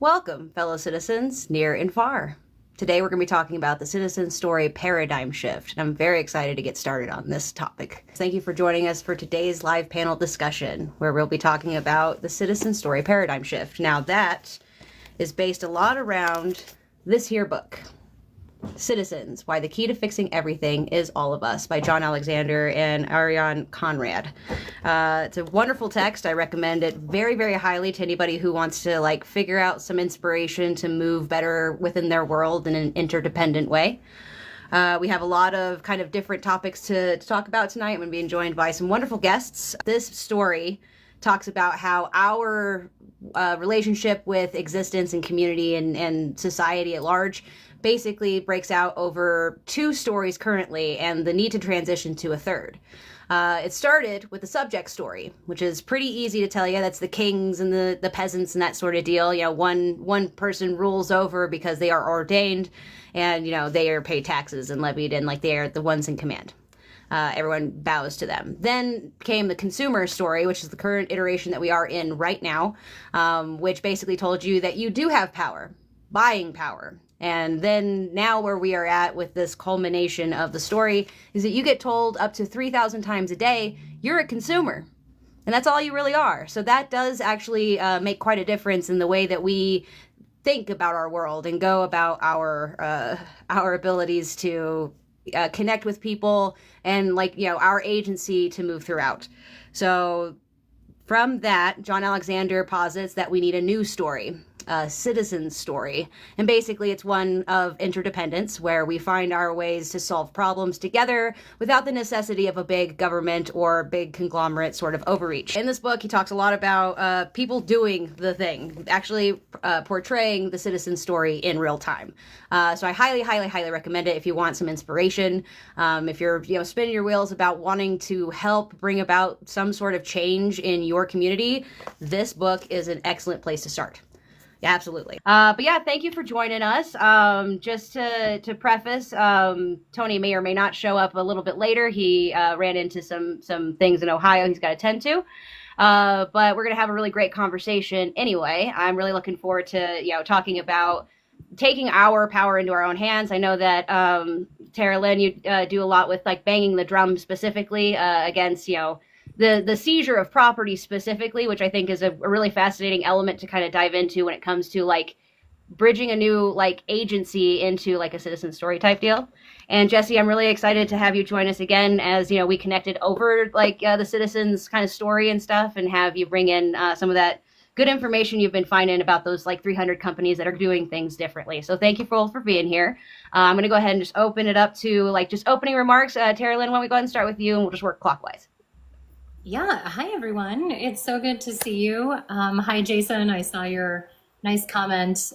Welcome, fellow citizens, near and far. Today we're going to be talking about the citizen story paradigm shift, and I'm very excited to get started on this topic. Thank you for joining us for today's live panel discussion, where we'll be talking about the citizen story paradigm shift. Now that is based a lot around this here book, Citizens, Why the Key to Fixing Everything is All of Us, by John Alexander and Ariane Conrad. It's a wonderful text. I recommend it very, very highly to anybody who wants to figure out some inspiration to move better within their world in an interdependent way. We have a lot of kind of different topics to talk about tonight. I'm going to be joined by some wonderful guests. This story talks about how our relationship with existence and community and society at large basically breaks out over two stories currently and the need to transition to a third. It started with the subject story, which is pretty easy to tell you. That's the kings and the peasants and that sort of deal. One person rules over because they are ordained and, they are paid taxes and levied and they are the ones in command. Everyone bows to them. Then came the consumer story, which is the current iteration that we are in right now, which basically told you that you do have power, buying power. And then now where we are at with this culmination of the story is that you get told up to 3,000 times a day, you're a consumer. And that's all you really are. So that does actually make quite a difference in the way that we think about our world and go about our abilities to connect with people and our agency to move throughout. So from that, John Alexander posits that we need a new story, a citizen story. And basically it's one of interdependence, where we find our ways to solve problems together without the necessity of a big government or big conglomerate sort of overreach. In this book, he talks a lot about people doing the thing, actually portraying the citizen story in real time. So I highly, highly, highly recommend it if you want some inspiration. If you're spinning your wheels about wanting to help bring about some sort of change in your community, this book is an excellent place to start. Yeah, absolutely. But yeah, thank you for joining us. Just to preface, Tony may or may not show up a little bit later. He ran into some things in Ohio he's got to attend to. But we're going to have a really great conversation anyway. I'm really looking forward to, talking about taking our power into our own hands. I know that, Terra Lynn, you do a lot with banging the drum specifically against, the seizure of property specifically, which I think is a really fascinating element to kind of dive into when it comes to bridging a new agency into a citizen story type deal. And Jesse, I'm really excited to have you join us again as we connected over the citizens kind of story and stuff, and have you bring in some of that good information you've been finding about those 300 companies that are doing things differently. So thank you both for being here. I'm going to go ahead and just open it up to just opening remarks. Terra Lynn, why don't we go ahead and start with you, and we'll just work clockwise. Yeah. Hi, everyone. It's so good to see you. Hi, Jason. I saw your nice comment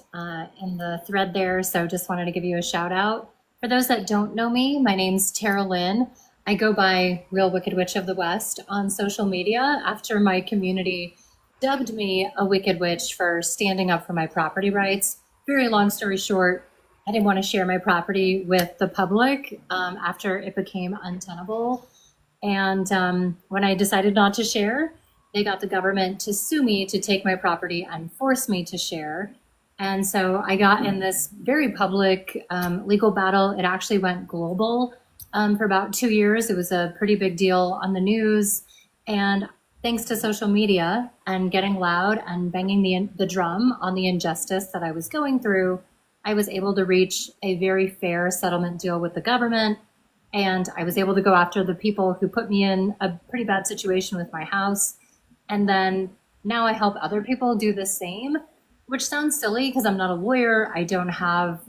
in the thread there, so just wanted to give you a shout out. For those that don't know me, my name's Terra Lynn. I go by Real Wicked Witch of the West on social media after my community dubbed me a Wicked Witch for standing up for my property rights. Very long story short, I didn't want to share my property with the public after it became untenable. And when I decided not to share, they got the government to sue me to take my property and force me to share. And so I got in this very public legal battle. It actually went global for about 2 years. It was a pretty big deal on the news. And thanks to social media and getting loud and banging the drum on the injustice that I was going through, I was able to reach a very fair settlement deal with the government. And I was able to go after the people who put me in a pretty bad situation with my house. And then now I help other people do the same, which sounds silly because I'm not a lawyer. I don't have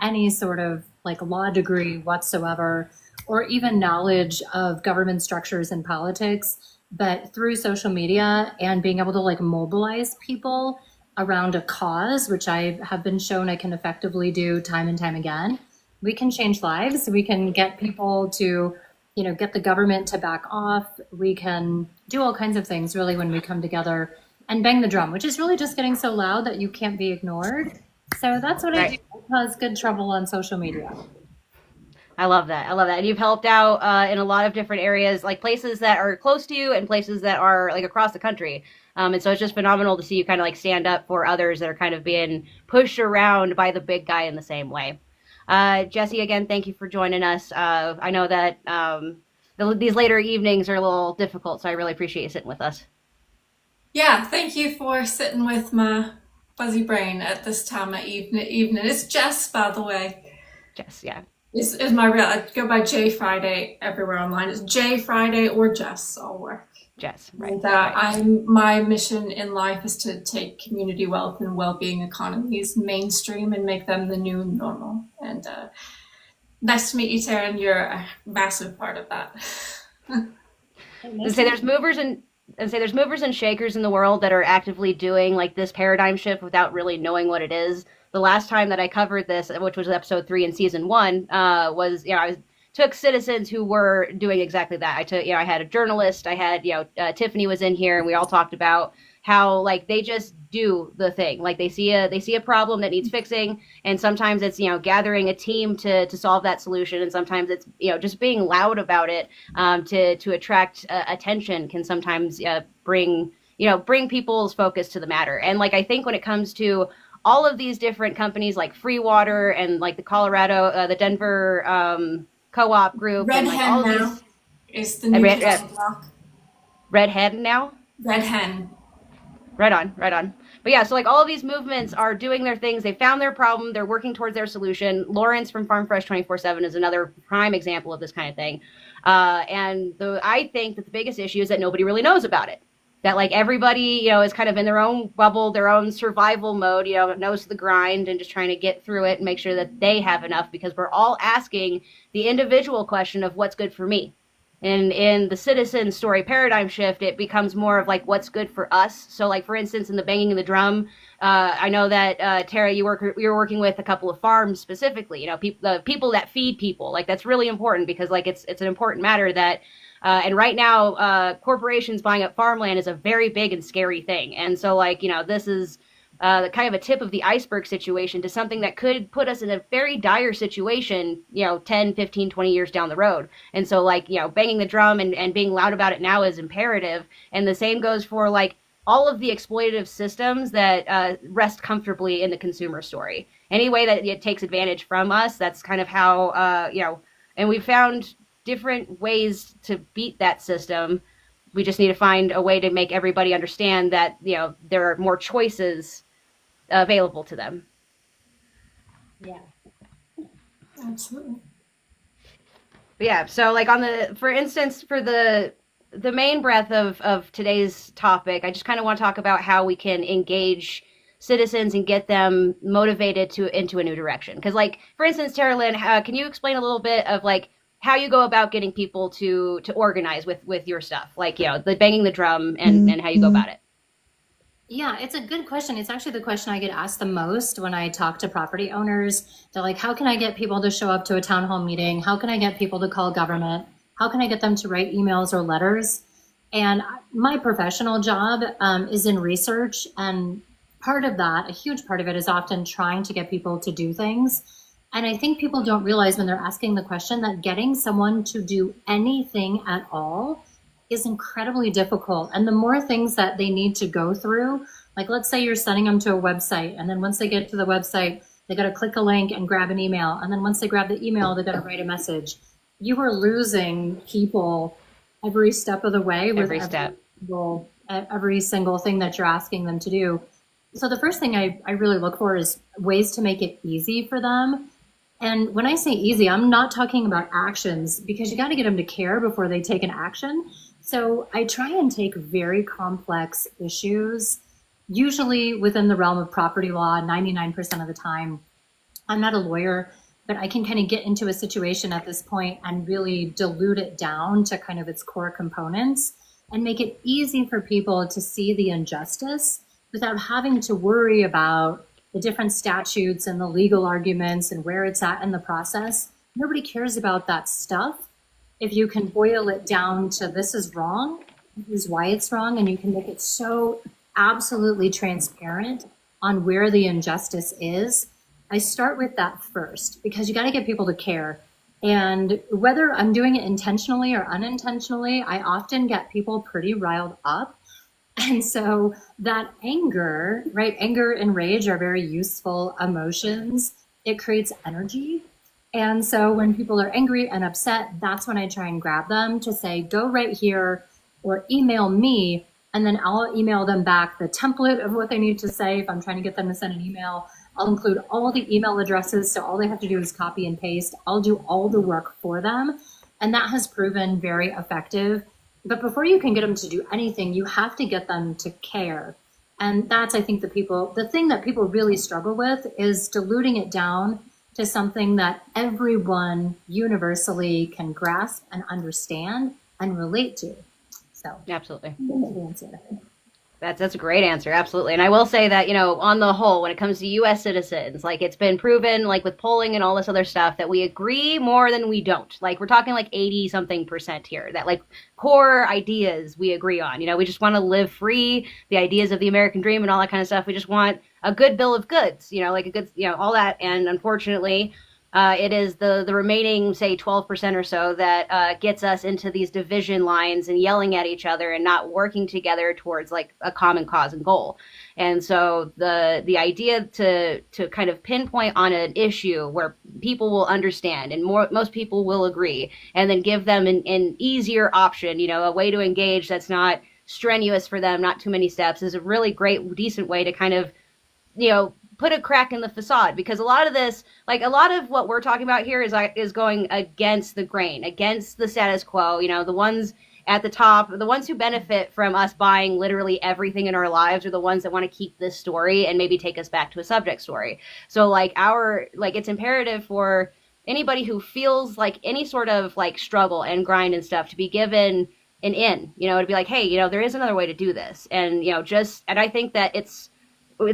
any sort of law degree whatsoever, or even knowledge of government structures and politics. But through social media and being able to mobilize people around a cause, which I have been shown I can effectively do time and time again, we can change lives. We can get people to, get the government to back off. We can do all kinds of things really when we come together and bang the drum, which is really just getting so loud that you can't be ignored. So that's what I do. It cause good trouble on social media. I love that. I love that. And you've helped out in a lot of different areas, like places that are close to you and places that are like across the country. And so it's just phenomenal to see you kind of like stand up for others that are kind of being pushed around by the big guy in the same way. Jesse, again, thank you for joining us. I know that these later evenings are a little difficult, so I really appreciate you sitting with us. Yeah, thank you for sitting with my fuzzy brain at this time of evening. It's Jess, by the way. Jess, yeah. Is my real, I go by j.Friday everywhere online. It's j.Friday or Jess, all work. Jess, right. And right. my mission in life is to take community wealth and well-being economies mainstream and make them the new normal. And nice to meet you, Terra, and you're a massive part of that. And say there's movers and shakers in the world that are actively doing like this paradigm shift without really knowing what it is. The last time that I covered this, which was episode 3 in season 1, was took citizens who were doing exactly that. I had a journalist, I had Tiffany was in here, and we all talked about how like they just do the thing. Like they see a problem that needs fixing, and sometimes it's gathering a team to solve that solution, and sometimes it's just being loud about it to attract attention can sometimes bring people's focus to the matter. And like I think when it comes to all of these different companies like Free Water and like the Denver co-op group, Red and like Hen all now these is the new block. Red Hen now. Red Hen. Right on, right on. But yeah, so like all of these movements are doing their things. They found their problem. They're working towards their solution. Lawrence from Farm Fresh 24/7 is another prime example of this kind of thing. I think that the biggest issue is that nobody really knows about it. That like everybody, is kind of in their own bubble, their own survival mode, knows the grind and just trying to get through it and make sure that they have enough, because we're all asking the individual question of what's good for me. And in the citizen story paradigm shift, it becomes more of like what's good for us. So like, for instance, in the banging of the drum, I know that Terra, you're working with a couple of farms specifically, the people that feed people. Like that's really important, because like it's an important matter that and right now, corporations buying up farmland is a very big and scary thing. And so, like, this is kind of a tip of the iceberg situation to something that could put us in a very dire situation, 10, 15, 20 years down the road. And so, like, banging the drum and being loud about it now is imperative. And the same goes for, like, all of the exploitative systems that rest comfortably in the consumer story. Any way that it takes advantage from us, that's kind of how, and we found different ways to beat that system. We just need to find a way to make everybody understand that there are more choices available to them. Yeah, absolutely. But yeah, so like for instance, for the main breadth of today's topic, I just kind of want to talk about how we can engage citizens and get them motivated into a new direction. Because like, for instance, Tara Lynn, can you explain a little bit of like how you go about getting people to organize with your stuff, like the banging the drum and how you go about it? Yeah, it's a good question. It's actually the question I get asked the most when I talk to property owners. They're like, how can I get people to show up to a town hall meeting? How can I get people to call government? How can I get them to write emails or letters? And my professional job is in research, and part of that, a huge part of it, is often trying to get people to do things. And I think people don't realize when they're asking the question that getting someone to do anything at all is incredibly difficult. And the more things that they need to go through, like let's say you're sending them to a website, and then once they get to the website, they got to click a link and grab an email. And then once they grab the email, they got to write a message. You are losing people every step of the way with every single thing that you're asking them to do. So the first thing I really look for is ways to make it easy for them. And when I say easy, I'm not talking about actions, because you got to get them to care before they take an action. So I try and take very complex issues, usually within the realm of property law, 99% of the time. I'm not a lawyer, but I can kind of get into a situation at this point and really dilute it down to kind of its core components and make it easy for people to see the injustice without having to worry about the different statutes and the legal arguments and where it's at in the process. Nobody cares about that stuff. If you can boil it down to this is wrong, this is why it's wrong, and you can make it so absolutely transparent on where the injustice is. I start with that first, because you got to get people to care. And whether I'm doing it intentionally or unintentionally, I often get people pretty riled up. And so that anger, right? Anger and rage are very useful emotions. It creates energy. And so when people are angry and upset, that's when I try and grab them to say, go right here or email me. And then I'll email them back the template of what they need to say. If I'm trying to get them to send an email, I'll include all the email addresses. So all they have to do is copy and paste. I'll do all the work for them. And that has proven very effective. But before you can get them to do anything, you have to get them to care. And that's, I think, the thing that people really struggle with is diluting it down to something that everyone universally can grasp and understand and relate to. So Absolutely. that's the answer. That's a great answer. Absolutely. And I will say that, on the whole, when it comes to U.S. citizens, like it's been proven, like with polling and all this other stuff, that we agree more than we don't. Like we're talking like 80 something % here, that like core ideas we agree on. We just want to live free, the ideas of the American dream and all that kind of stuff. We just want a good bill of goods, like a good, all that. And unfortunately, it is the remaining, say, 12% or so that gets us into these division lines and yelling at each other and not working together towards like a common cause and goal. And so the idea to kind of pinpoint on an issue where people will understand and most people will agree, and then give them an easier option, a way to engage that's not strenuous for them, not too many steps, is a really great, decent way to kind of, put a crack in the facade. Because a lot of this, like a lot of what we're talking about here is going against the grain, against the status quo. The ones at the top, the ones who benefit from us buying literally everything in our lives are the ones that want to keep this story and maybe take us back to a subject story. So it's imperative for anybody who feels like any sort of like struggle and grind and stuff to be given an in, to be like, hey, there is another way to do this. And, and I think that it's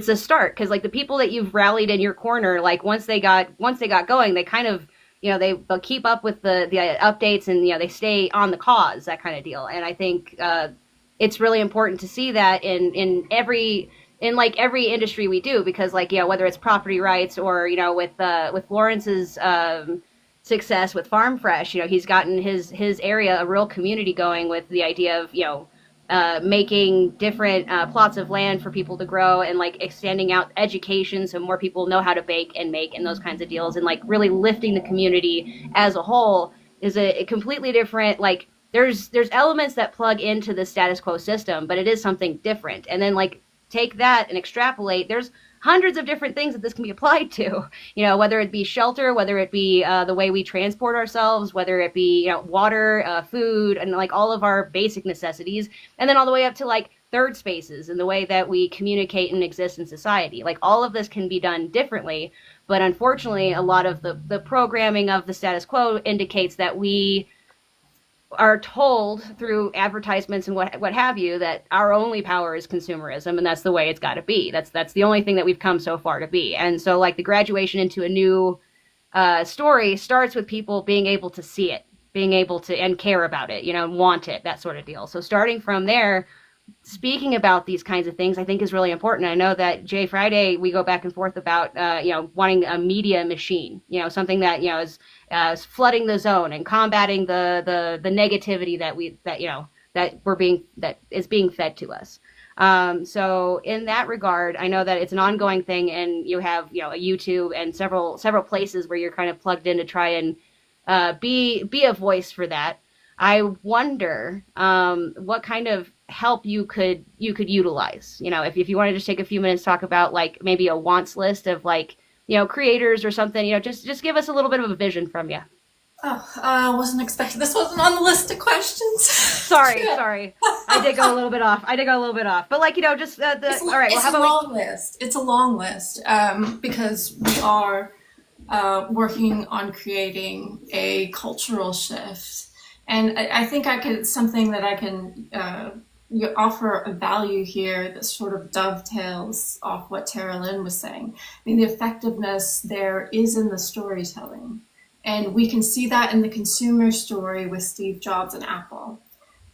a start, because like the people that you've rallied in your corner, like once they got going, they kind of, they'll keep up with the updates, and they stay on the cause, that kind of deal. And I think it's really important to see that in every industry we do, because like whether it's property rights or with Lawrence's success with Farm Fresh, he's gotten his area a real community going with the idea of making different plots of land for people to grow, and like extending out education so more people know how to bake and make and those kinds of deals, and like really lifting the community as a whole is a completely different, like there's elements that plug into the status quo system, but it is something different. And then like take that and extrapolate, there's hundreds of different things that this can be applied to, whether it be shelter, whether it be the way we transport ourselves, whether it be, water, food, and like all of our basic necessities, and then all the way up to like third spaces and the way that we communicate and exist in society. Like all of this can be done differently, but unfortunately, a lot of the programming of the status quo indicates that we are told through advertisements and what have you that our only power is consumerism, and that's the way it's got to be. That's the only thing that we've come so far to be. And so like the graduation into a new story starts with people being able to see it, being able to and care about it, want it, that sort of deal. So starting from there, speaking about these kinds of things, I think is really important. I know that J.Friday, we go back and forth about, wanting a media machine, something that, is flooding the zone and combating the negativity that is being fed to us. So in that regard, I know that it's an ongoing thing, and you have, a YouTube and several places where you're kind of plugged in to try and be a voice for that. I wonder what kind of help you could utilize. If you want to just take a few minutes to talk about like maybe a wants list of like, creators or something, just give us a little bit of a vision from you. Oh, I wasn't expecting, this wasn't on the list of questions. Sorry. I did go a little bit off. But like, just all right. It's a long list because we are working on creating a cultural shift. And I think something that I can offer a value here that sort of dovetails off what Terra Lynn was saying. I mean, the effectiveness there is in the storytelling. And we can see that in the consumer story with Steve Jobs and Apple.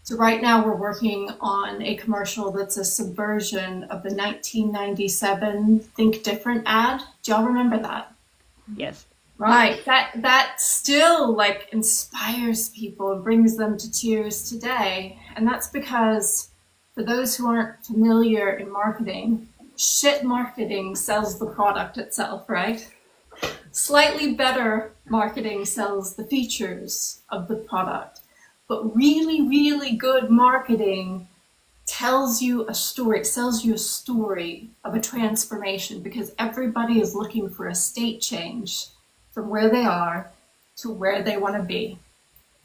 So right now we're working on a commercial that's a subversion of the 1997 Think Different ad. Do y'all remember that? Yes. Right. That still like inspires people and brings them to tears today. And that's because for those who aren't familiar in marketing, shit marketing sells the product itself, right? Slightly better marketing sells the features of the product. But really, really good marketing tells you a story, it sells you a story of a transformation because everybody is looking for a state change from where they are to where they want to be.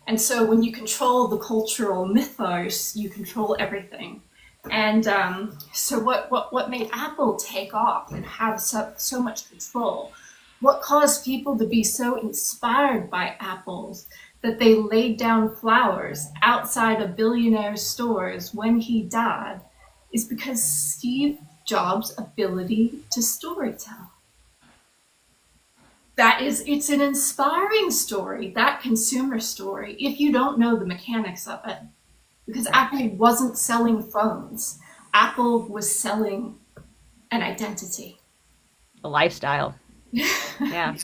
And so when you control the cultural mythos, you control everything. And so what made Apple take off and have so much control? What caused people to be so inspired by apples that they laid down flowers outside of billionaire stores when he died is because Steve Jobs' ability to storytell. It's an inspiring story, that consumer story, if you don't know the mechanics of it. Because Apple wasn't selling phones. Apple was selling an identity. A lifestyle. Yeah,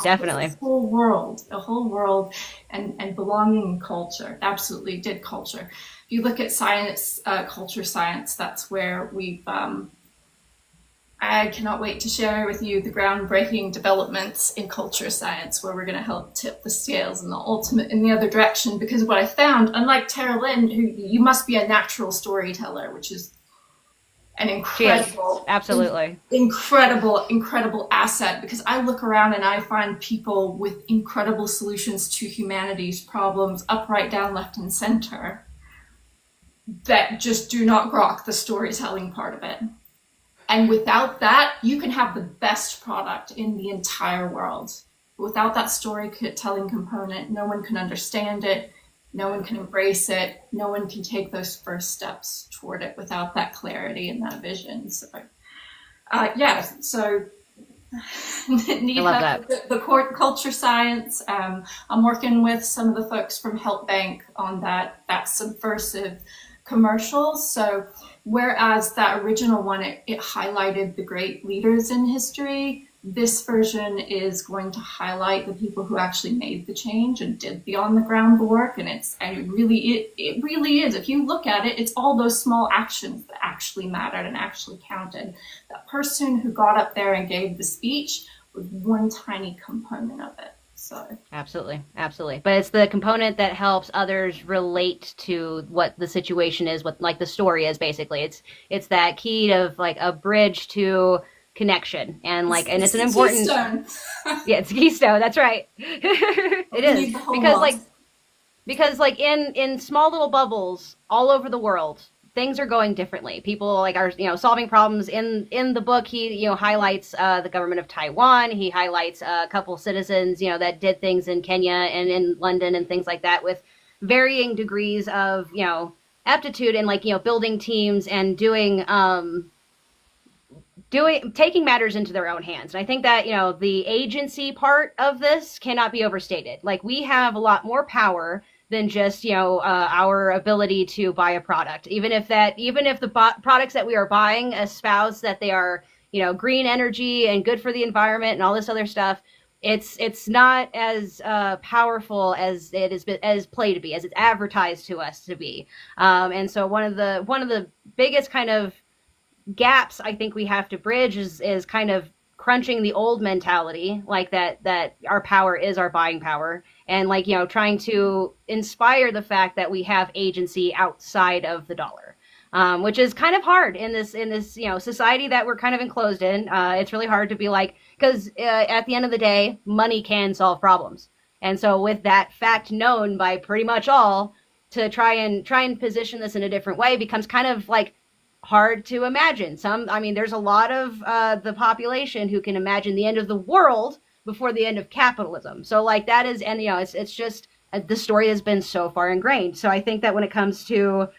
definitely. A whole world, and belonging and culture. Absolutely did culture. If you look at science, culture science, that's where we've. I cannot wait to share with you the groundbreaking developments in culture science, where we're going to help tip the scales in the other direction. Because what I found, unlike Terra Lynn, who you must be a natural storyteller, which is an incredible, absolutely incredible asset, because I look around and I find people with incredible solutions to humanity's problems up, right, down, left, and center that just do not grok the storytelling part of it. And without that, you can have the best product in the entire world. But without that storytelling component, no one can understand it. No one can embrace it. No one can take those first steps toward it without that clarity and that vision. So, so I love that. The culture science. I'm working with some of the folks from Help Bank on that subversive commercials. So whereas that original one, it highlighted the great leaders in history, this version is going to highlight the people who actually made the change and did the on the ground work. And it really is. If you look at it, it's all those small actions that actually mattered and actually counted. That person who got up there and gave the speech was one tiny component of it. So absolutely. But it's the component that helps others relate to what the situation is, what like the story is. Basically, it's that key of like a bridge to connection, and like, and it's an important keystone. Yeah, it's a keystone. That's right. It is because like in small little bubbles all over the world, things are going differently. People like are solving problems. In the book, he highlights the government of Taiwan. He highlights a couple citizens that did things in Kenya and in London and things like that with varying degrees of aptitude and like building teams and taking matters into their own hands. And I think that the agency part of this cannot be overstated. Like, we have a lot more power than just our ability to buy a product. Even if the products that we are buying espouse that they are green energy and good for the environment and all this other stuff, it's not as powerful as it is as played to be, as it's advertised to us to be. And so one of the biggest kind of gaps I think we have to bridge is kind of crunching the old mentality, like that our power is our buying power, and like trying to inspire the fact that we have agency outside of the dollar, which is kind of hard in this society that we're kind of enclosed in. It's really hard to be like, because at the end of the day, money can solve problems, and so with that fact known by pretty much all, to try and position this in a different way becomes kind of like hard to imagine. There's a lot of the population who can imagine the end of the world before the end of capitalism. So like that is, and it's just the story has been so far ingrained. So I think that when it comes to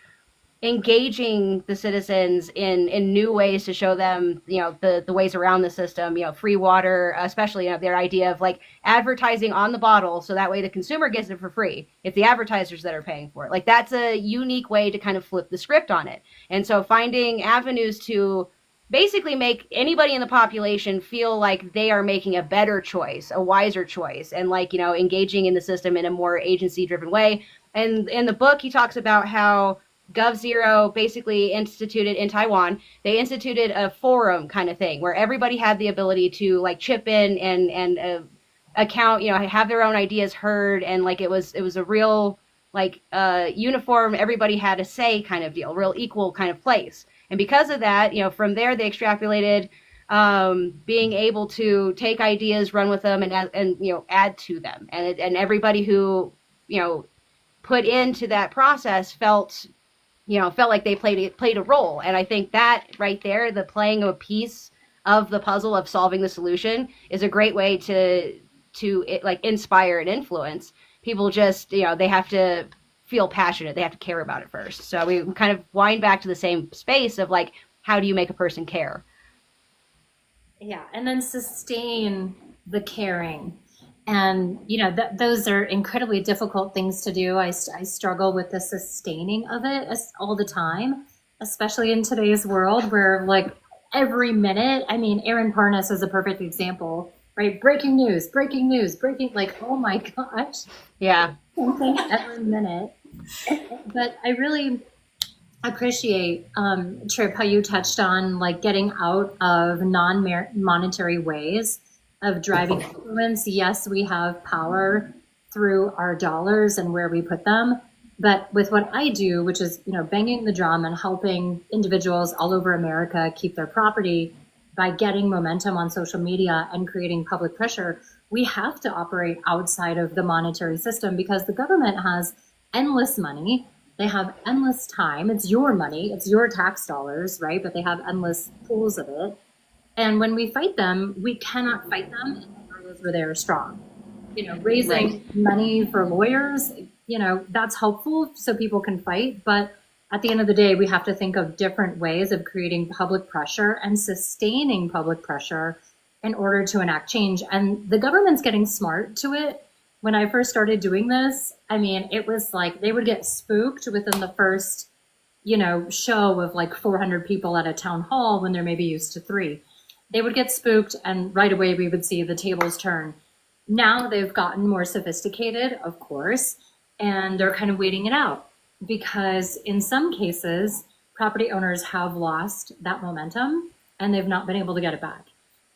engaging the citizens in new ways to show them the ways around the system, free water, especially their idea of like advertising on the bottle, so that way the consumer gets it for free. It's the advertisers that are paying for it. Like, that's a unique way to kind of flip the script on it. And so finding avenues to basically make anybody in the population feel like they are making a better choice, a wiser choice, and like, engaging in the system in a more agency driven way. And in the book, he talks about how GovZero basically instituted in Taiwan, they instituted a forum kind of thing where everybody had the ability to like chip in and account, have their own ideas heard. And like, it was a real like uniform, everybody had a say kind of deal, real equal kind of place. And because of that, from there they extrapolated being able to take ideas, run with them, and add to them. And everybody who put into that process felt like they played a role. And I think that right there, the playing of a piece of the puzzle of solving the solution, is a great way to like inspire and influence people. Just they have to feel passionate, they have to care about it first. So we kind of wind back to the same space of like, how do you make a person care? Yeah, and then sustain the caring. And those are incredibly difficult things to do. I struggle with the sustaining of it all the time, especially in today's world where like every minute, I mean, Aaron Parnas is a perfect example, right? Breaking news, like, oh my gosh. Yeah. Something every minute. But I really appreciate, Tripp, how you touched on like getting out of non-monetary ways of driving influence. Yes, we have power through our dollars and where we put them. But with what I do, which is, banging the drum and helping individuals all over America keep their property by getting momentum on social media and creating public pressure, we have to operate outside of the monetary system because the government has endless money. They have endless time. It's your money. It's your tax dollars, right? But they have endless pools of it. And when we fight them, we cannot fight them in areas where they are strong. Raising money for lawyers, that's helpful so people can fight. But at the end of the day, we have to think of different ways of creating public pressure and sustaining public pressure in order to enact change. And the government's getting smart to it. When I first started doing this, I mean, it was like they would get spooked within the first, show of like 400 people at a town hall when they're maybe used to 3. They would get spooked and right away we would see the tables turn. Now they've gotten more sophisticated, of course, and they're kind of waiting it out because in some cases, property owners have lost that momentum and they've not been able to get it back.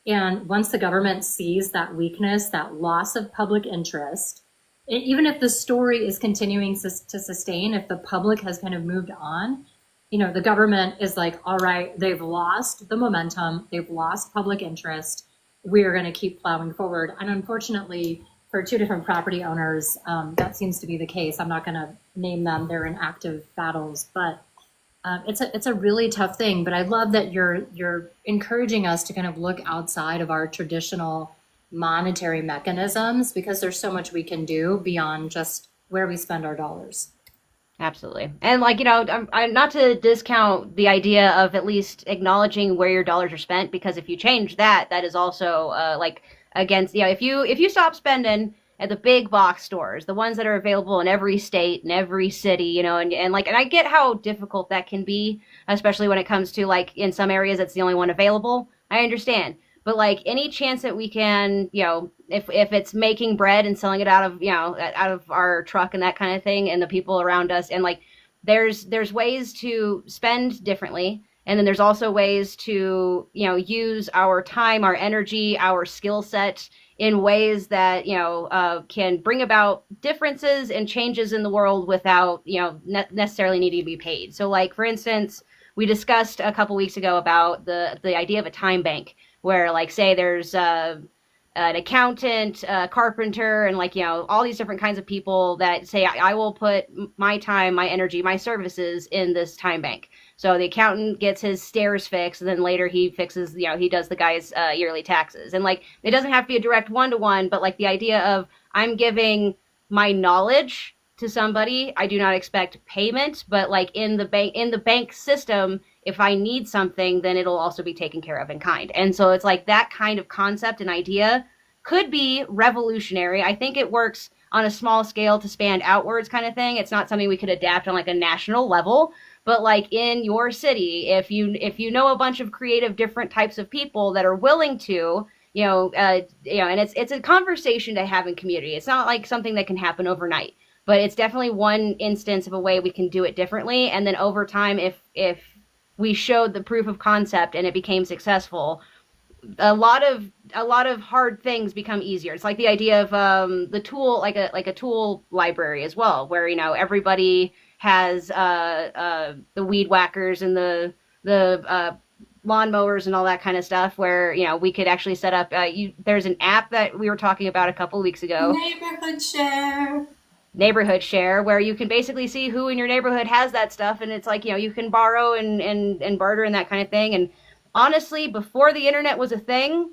And once the government sees that weakness, that loss of public interest, even if the story is continuing to sustain, if the public has kind of moved on, the government is like, all right, they've lost the momentum, they've lost public interest, we're going to keep plowing forward. And unfortunately, for 2 different property owners, that seems to be the case. I'm not going to name them, they're in active battles, but it's a really tough thing. But I love that you're encouraging us to kind of look outside of our traditional monetary mechanisms because there's so much we can do beyond just where we spend our dollars. Absolutely. And like, I'm not to discount the idea of at least acknowledging where your dollars are spent, because if you change that, that is also like against, if you stop spending at the big box stores, the ones that are available in every state and every city, and I get how difficult that can be, especially when it comes to like in some areas, it's the only one available. I understand. But like any chance that we can, if it's making bread and selling it out of our truck and that kind of thing, and the people around us, and like there's ways to spend differently, and then there's also ways to use our time, our energy, our skill set in ways that can bring about differences and changes in the world without necessarily needing to be paid. So like for instance, we discussed a couple weeks ago about the idea of a time bank, where like say there's an accountant, a carpenter, and like all these different kinds of people that say I will put my time, my energy, my services in this time bank. So the accountant gets his stairs fixed, and then later he fixes he does the guy's yearly taxes. And like it doesn't have to be a direct one-to-one, but like the idea of I'm giving my knowledge to somebody, I do not expect payment, but like in the bank system, if I need something, then it'll also be taken care of in kind. And so it's like that kind of concept and idea could be revolutionary. I think it works on a small scale to span outwards kind of thing. It's not something we could adapt on like a national level, But like in your city, if you know a bunch of creative different types of people that are willing to, and it's a conversation to have in community. It's not like something that can happen overnight, but it's definitely one instance of a way we can do it differently. And then over time, if we showed the proof of concept and it became successful, a lot of hard things become easier. It's like the idea of the tool, like a tool library as well, where everybody has the weed whackers and the lawnmowers and all that kind of stuff. Where we could actually set up. There's an app that we were talking about a couple of weeks ago. Neighborhood share, where you can basically see who in your neighborhood has that stuff, and it's like you can borrow and barter and that kind of thing. And honestly, before the internet was a thing,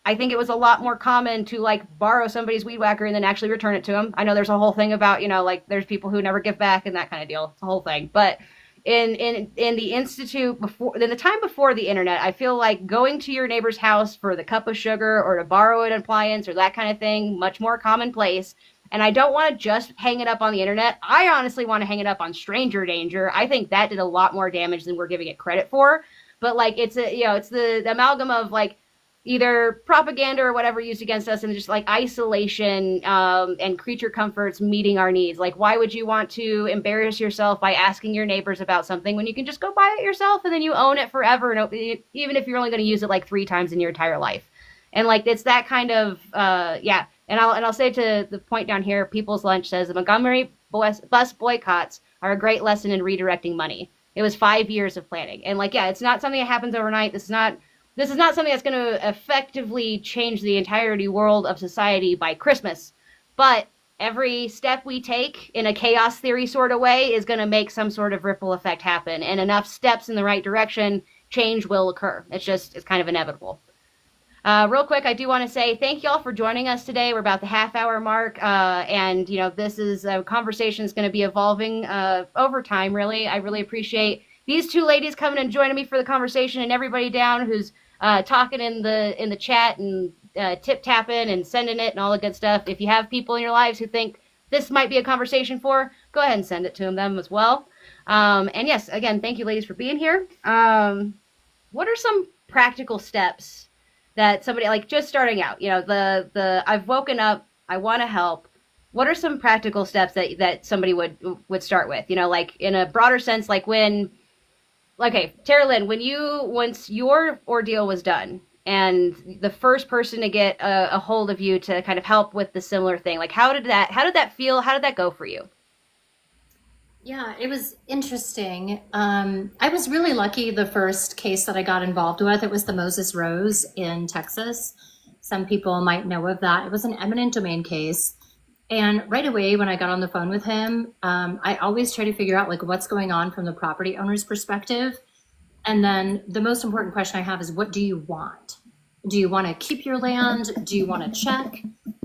I think it was a lot more common to like borrow somebody's weed whacker and then actually return it to them. I know there's a whole thing about like there's people who never give back and that kind of deal. It's a whole thing. But in the institute in the time before the internet, I feel like going to your neighbor's house for the cup of sugar or to borrow an appliance or that kind of thing, much more commonplace. And I don't want to just hang it up on the internet. I honestly want to hang it up on stranger danger. I think that did a lot more damage than we're giving it credit for. But like it's the amalgam of like either propaganda or whatever used against us, and just like isolation and creature comforts meeting our needs. Like, why would you want to embarrass yourself by asking your neighbors about something when you can just go buy it yourself and then you own it forever, and even if you're only going to use it like 3 times in your entire life? And like it's that kind of yeah. And I'll say to the point down here, People's Lunch says the Montgomery bus boycotts are a great lesson in redirecting money. It was 5 years of planning. And like, yeah, it's not something that happens overnight. This is not something that's going to effectively change the entirety world of society by Christmas. But every step we take in a chaos theory sort of way is going to make some sort of ripple effect happen. And enough steps in the right direction, change will occur. It's kind of inevitable. Real quick, I do want to say thank y'all for joining us today. We're about the half-hour mark, and this is a conversation that's going to be evolving over time, really. I really appreciate these 2 ladies coming and joining me for the conversation, and everybody down who's talking in the chat and tip-tapping and sending it and all the good stuff. If you have people in your lives who think this might be a conversation for, go ahead and send it to them as well. And yes, again, thank you, ladies, for being here. What are some practical steps that somebody like just starting out, I've woken up, I want to help. What are some practical steps that somebody would start with? Like in a broader sense, like Tara Lynn, once your ordeal was done and the first person to get a hold of you to kind of help with the similar thing, like how did that feel? How did that go for you? Yeah, it was interesting. I was really lucky the first case that I got involved with. It was the Moses Rose in Texas. Some people might know of that. It was an eminent domain case. And right away when I got on the phone with him, I always try to figure out like what's going on from the property owner's perspective. And then the most important question I have is, what do you want? Do you want to keep your land? Do you want a check?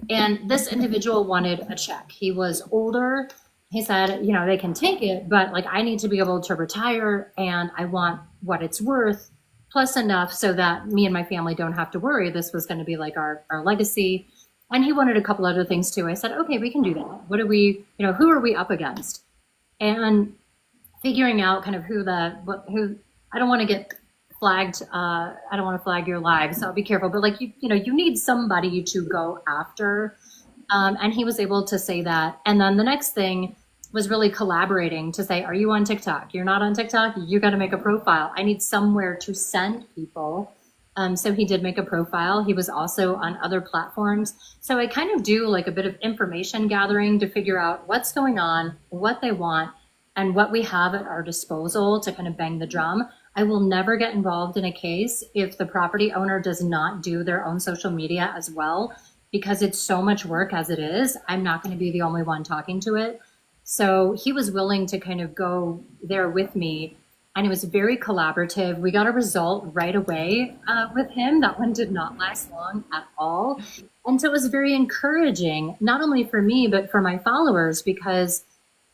And this individual wanted a check. He was older. He said, they can take it, but like I need to be able to retire and I want what it's worth plus enough so that me and my family don't have to worry. This was going to be like our legacy. And he wanted a couple other things too. I said, okay, we can do that. Who are we up against? And figuring out kind of who I don't want to get flagged. I don't want to flag your lives, so I'll be careful. But like, you need somebody to go after. And he was able to say that. And then the next thing was really collaborating to say, are you on TikTok? You're not on TikTok? You got to make a profile. I need somewhere to send people. So he did make a profile. He was also on other platforms. So I kind of do like a bit of information gathering to figure out what's going on, what they want, and what we have at our disposal to kind of bang the drum. I will never get involved in a case if the property owner does not do their own social media as well, because it's so much work as it is. I'm not going to be the only one talking to it. So he was willing to kind of go there with me, and it was very collaborative. We got a result right away with him. That one did not last long at all. And so it was very encouraging, not only for me, but for my followers, because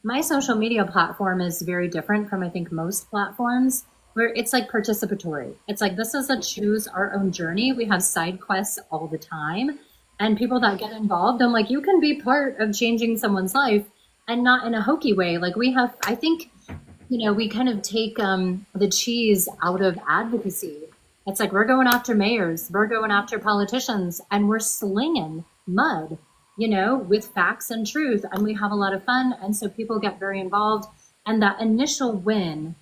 my social media platform is very different from, I think, most platforms, where it's like participatory. It's like, this is a choose our own journey. We have side quests all the time. And people that get involved, I'm like, you can be part of changing someone's life, and not in a hokey way. Like we have, I think we kind of take the cheese out of advocacy. It's like we're going after mayors, we're going after politicians, and we're slinging mud, with facts and truth, and we have a lot of fun, and so people get very involved. And that initial win,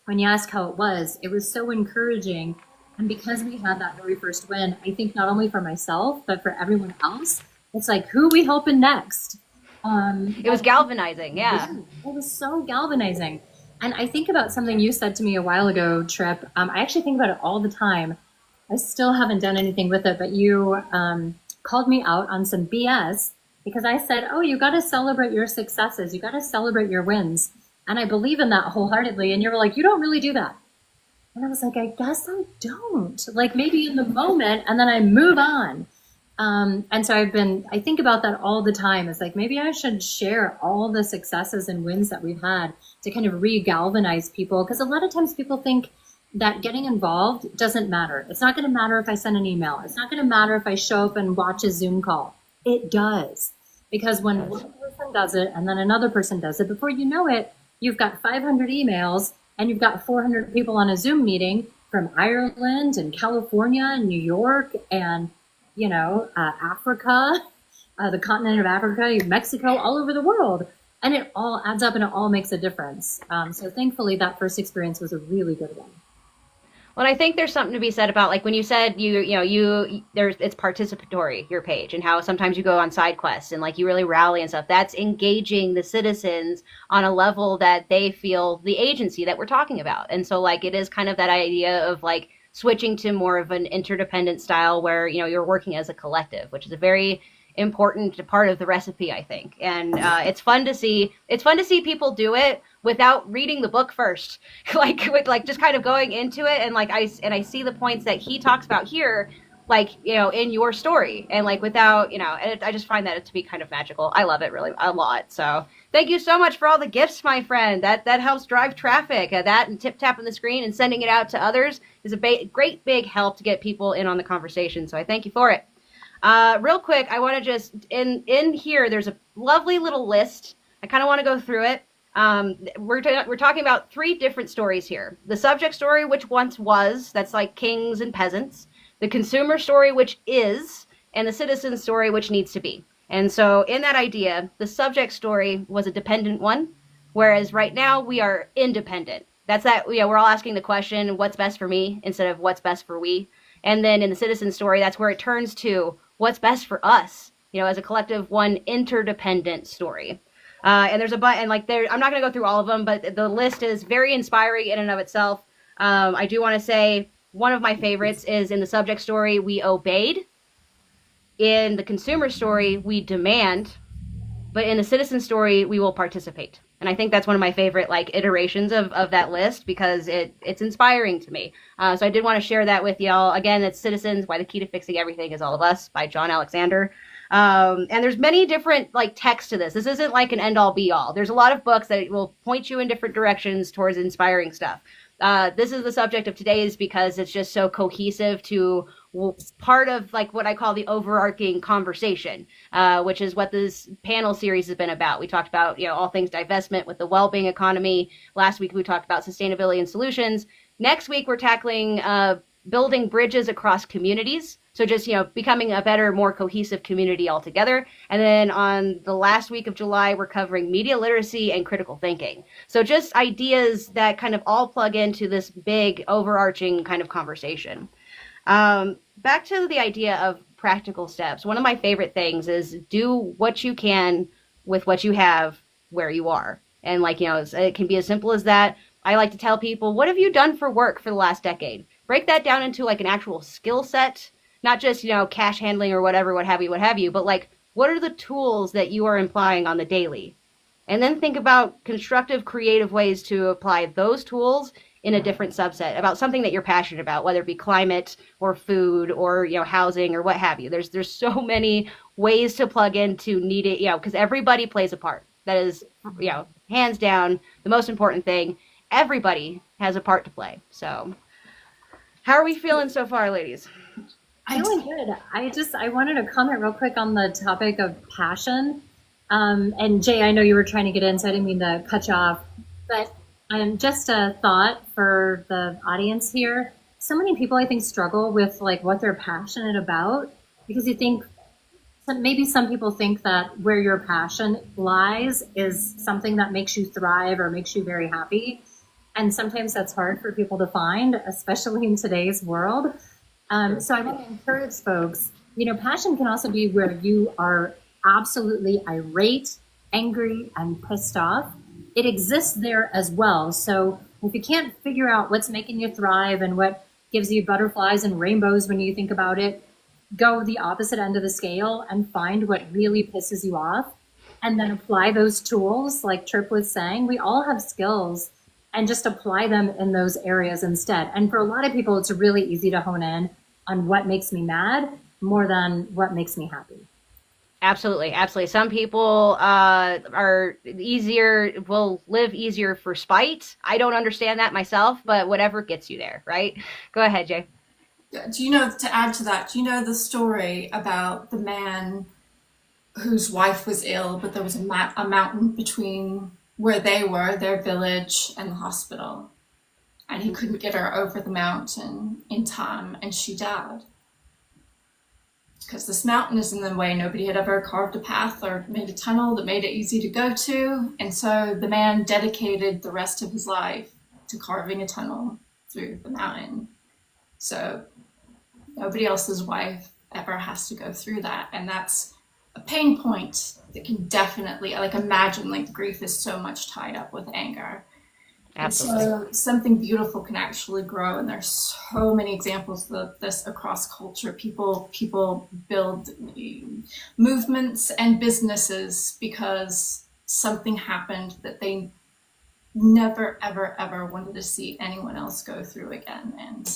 when you ask how it was so encouraging. And because we had that very first win, I think not only for myself, but for everyone else, it's like, who are we helping next? It was galvanizing, yeah. It was so galvanizing. And I think about something you said to me a while ago, Tripp. I actually think about it all the time. I still haven't done anything with it, but you called me out on some BS because I said, oh, you got to celebrate your successes. You got to celebrate your wins. And I believe in that wholeheartedly. And you were like, you don't really do that. And I was like, I guess I don't. Like maybe in the moment, and then I move on. And so I think about that all the time. It's like, maybe I should share all the successes and wins that we've had to kind of re-galvanize people. Because a lot of times people think that getting involved doesn't matter. It's not going to matter if I send an email. It's not going to matter if I show up and watch a Zoom call. It does. Because when one person does it and then another person does it, before you know it, you've got 500 emails and you've got 400 people on a Zoom meeting from Ireland and California and New York and, Africa, the continent of Africa, Mexico, all over the world. And it all adds up and it all makes a difference. So thankfully that first experience was a really good one. Well, I think there's something to be said about, like, when you said it's participatory, your page, and how sometimes you go on side quests and like you really rally and stuff. That's engaging the citizens on a level that they feel the agency that we're talking about. And so like it is kind of that idea of like switching to more of an interdependent style where, you're working as a collective, which is a very important part of the recipe, I think. And it's fun to see people do it without reading the book first, like just kind of going into it. And like I see the points that he talks about here, like, in your story, and like without, and I just find that to be kind of magical. I love it really a lot. So thank you so much for all the gifts, my friend. That helps drive traffic. That and tapping the screen and sending it out to others is a great big help to get people in on the conversation. So I thank you for it. Real quick, I want to just, in here, there's a lovely little list. I kind of want to go through it. We're talking about 3 different stories here. The subject story, which once was, that's like kings and peasants. The consumer story, which is, and the citizen story, which needs to be. And so in that idea, the subject story was a dependent one, whereas right now we are independent. That's that, we're all asking the question, what's best for me, instead of what's best for we. And then in the citizen story, that's where it turns to what's best for us, as a collective, one interdependent story. And there's I'm not going to go through all of them, but the list is very inspiring in and of itself. I do want to say one of my favorites is in the subject story, we obeyed. In the consumer story, we demand. But in the citizen story, we will participate. And I think that's one of my favorite iterations of that list because it's inspiring to me. So I did want to share that with y'all. Again, it's Citizens, Why the Key to Fixing Everything is All of Us by John Alexander. And there's many different texts to this. This isn't like an end all be all. There's a lot of books that will point you in different directions towards inspiring stuff. This is the subject of today's because it's just so cohesive to part of what I call the overarching conversation, which is what this panel series has been about. We talked about, all things divestment with the well-being economy. Last week, we talked about sustainability and solutions. Next week, we're tackling building bridges across communities. So just, becoming a better, more cohesive community altogether. And then on the last week of July, we're covering media literacy and critical thinking. So just ideas that kind of all plug into this big overarching kind of conversation. Back to the idea of practical steps. One of my favorite things is do what you can with what you have where you are. And it can be as simple as that. I like to tell people, what have you done for work for the last decade? Break that down into an actual skill set, not just, cash handling or whatever, what have you, but what are the tools that you are applying on the daily? And then think about constructive, creative ways to apply those tools in a different subset about something that you're passionate about, whether it be climate or food or, housing or what have you. There's so many ways to plug into needed, because everybody plays a part. That is, hands down, the most important thing. Everybody has a part to play. So how are we feeling so far, ladies? Feeling good. I wanted to comment real quick on the topic of passion. And Jay, I know you were trying to get in, so I didn't mean to cut you off. But Just a thought for the audience here. So many people, I think, struggle with like what they're passionate about because you think maybe some people think that where your passion lies is something that makes you thrive or makes you very happy. And sometimes that's hard for people to find, especially in today's world. So I want to encourage folks, passion can also be where you are absolutely irate, angry, and pissed off. It exists there as well. So if you can't figure out what's making you thrive and what gives you butterflies and rainbows when you think about it, go the opposite end of the scale and find what really pisses you off and then apply those tools like Tripp was saying. We all have skills and just apply them in those areas instead. And for a lot of people, it's really easy to hone in on what makes me mad more than what makes me happy. Absolutely, absolutely. Some people will live easier for spite. I don't understand that myself, but whatever gets you there, right? Go ahead, Jay. Do you know, to add to that, do you know the story about the man whose wife was ill, but there was a mountain between where they were, their village, and the hospital? And he couldn't get her over the mountain in time, and she died. Because this mountain is in the way. Nobody had ever carved a path or made a tunnel that made it easy to go to. And so the man dedicated the rest of his life to carving a tunnel through the mountain. So nobody else's wife ever has to go through that. And that's a pain point that can definitely, like, imagine, like, grief is so much tied up with anger. Absolutely. So something beautiful can actually grow, and there's so many examples of this across culture. People build movements and businesses because something happened that they never, ever, ever wanted to see anyone else go through again. And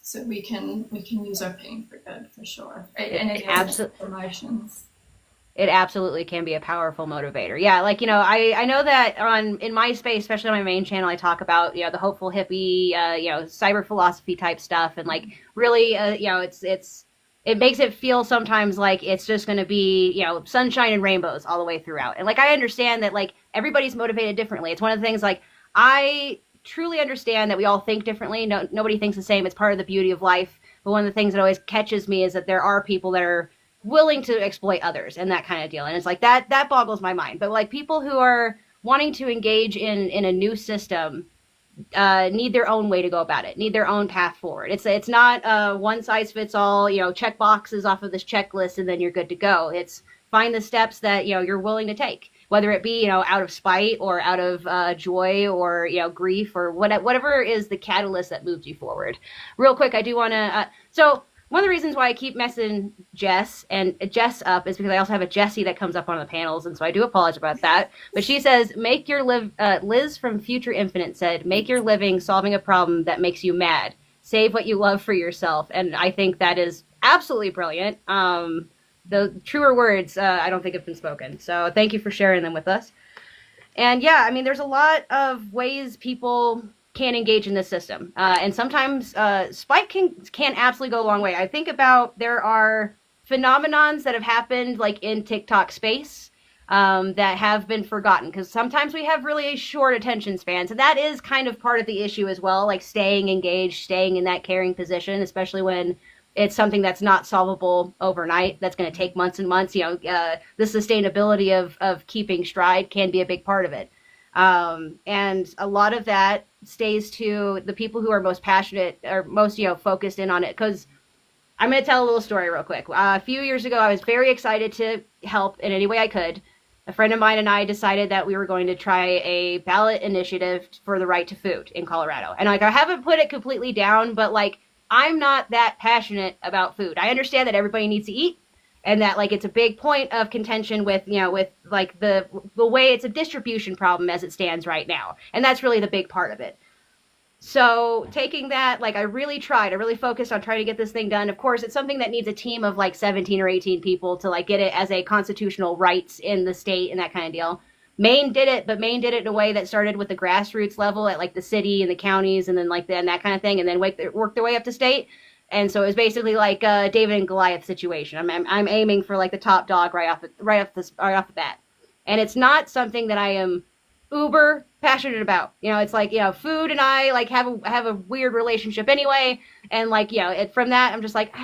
so we can use our pain for good, for sure. And it absolutely emotions. It absolutely can be a powerful motivator. Yeah, like, I know that in my space, especially on my main channel, I talk about, the hopeful hippie, cyber philosophy type stuff. And like, really, it makes it feel sometimes like it's just going to be, sunshine and rainbows all the way throughout. And like, I understand that like everybody's motivated differently. It's one of the things like I truly understand that we all think differently. Nobody thinks the same. It's part of the beauty of life. But one of the things that always catches me is that there are people that are willing to exploit others and that kind of deal. And it's like that boggles my mind. But like people who are wanting to engage in a new system need their own way to go about it, need their own path forward. It's not one size fits all, check boxes off of this checklist and then you're good to go. It's find the steps that, you're willing to take, whether it be, out of spite or out of joy or, grief or whatever is the catalyst that moves you forward. Real quick, I do want to, so one of the reasons why I keep messing Jess up is because I also have a Jessie that comes up on the panels, and so I do apologize about that. But she says, Liz from Future Infinite said, make your living solving a problem that makes you mad. Save what you love for yourself. And I think that is absolutely brilliant. The truer words, I don't think have been spoken. So thank you for sharing them with us. And yeah, I mean, there's a lot of ways people can engage in this system. And sometimes spite can absolutely go a long way. I think about there are phenomenons that have happened like in TikTok space that have been forgotten because sometimes we have really short attention spans. And that is kind of part of the issue as well, like staying engaged, staying in that caring position, especially when it's something that's not solvable overnight. That's going to take months and months. The sustainability of keeping stride can be a big part of it. And a lot of that stays to the people who are most passionate or most, focused in on it. Because I'm going to tell a little story real quick. A few years ago, I was very excited to help in any way I could. A friend of mine and I decided that we were going to try a ballot initiative for the right to food in Colorado. And like, I haven't put it completely down, but like, I'm not that passionate about food. I understand that everybody needs to eat. And that, like, it's a big point of contention with, with, like, the way it's a distribution problem as it stands right now. And that's really the big part of it. So taking that, like, I really focused on trying to get this thing done. Of course, it's something that needs a team of, like, 17 or 18 people to, like, get it as a constitutional rights in the state and that kind of deal. Maine did it, but Maine did it in a way that started with the grassroots level at, like, the city and the counties and then, like, and that kind of thing, and then worked their way up to state. And so it was basically like a David and Goliath situation. I'm aiming for like the top dog right off the bat. And it's not something that I am uber passionate about. It's like, food and I like have a weird relationship anyway. And like, from that, I'm just like,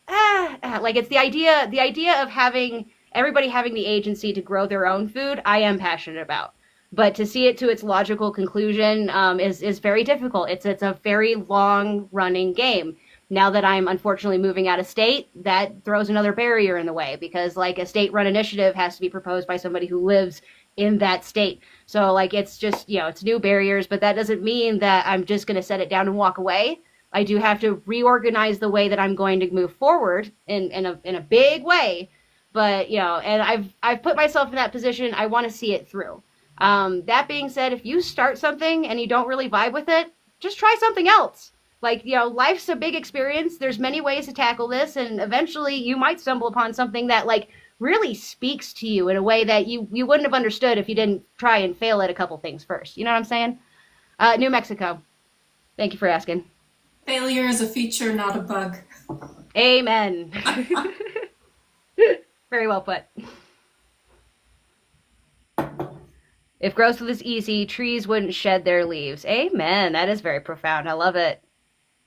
like it's the idea of having everybody having the agency to grow their own food. I am passionate about, but to see it to its logical conclusion is very difficult. It's a very long running game. Now that I'm unfortunately moving out of state, that throws another barrier in the way, because like a state run initiative has to be proposed by somebody who lives in that state. So like it's just, it's new barriers, but that doesn't mean that I'm just going to set it down and walk away. I do have to reorganize the way that I'm going to move forward in a big way. But, and I've put myself in that position. I want to see it through. That being said, if you start something and you don't really vibe with it, just try something else. Like, life's a big experience. There's many ways to tackle this, and eventually you might stumble upon something that like really speaks to you in a way that you wouldn't have understood if you didn't try and fail at a couple things first. You know what I'm saying? New Mexico. Thank you for asking. Failure is a feature, not a bug. Amen. Very well put. If growth was easy, trees wouldn't shed their leaves. Amen. That is very profound. I love it.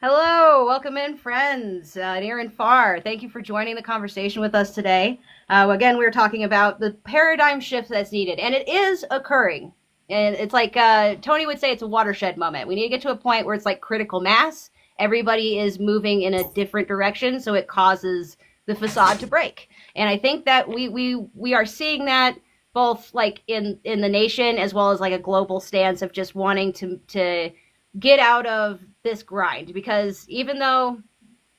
Hello, welcome in, friends, near and far. Thank you for joining the conversation with us today. Again, we were talking about the paradigm shift that's needed, and it is occurring. And it's like Tony would say, it's a watershed moment. We need to get to a point where it's like critical mass. Everybody is moving in a different direction, so it causes the facade to break. And I think that we are seeing that both like in the nation as well as like a global stance of just wanting to get out of this grind, because even though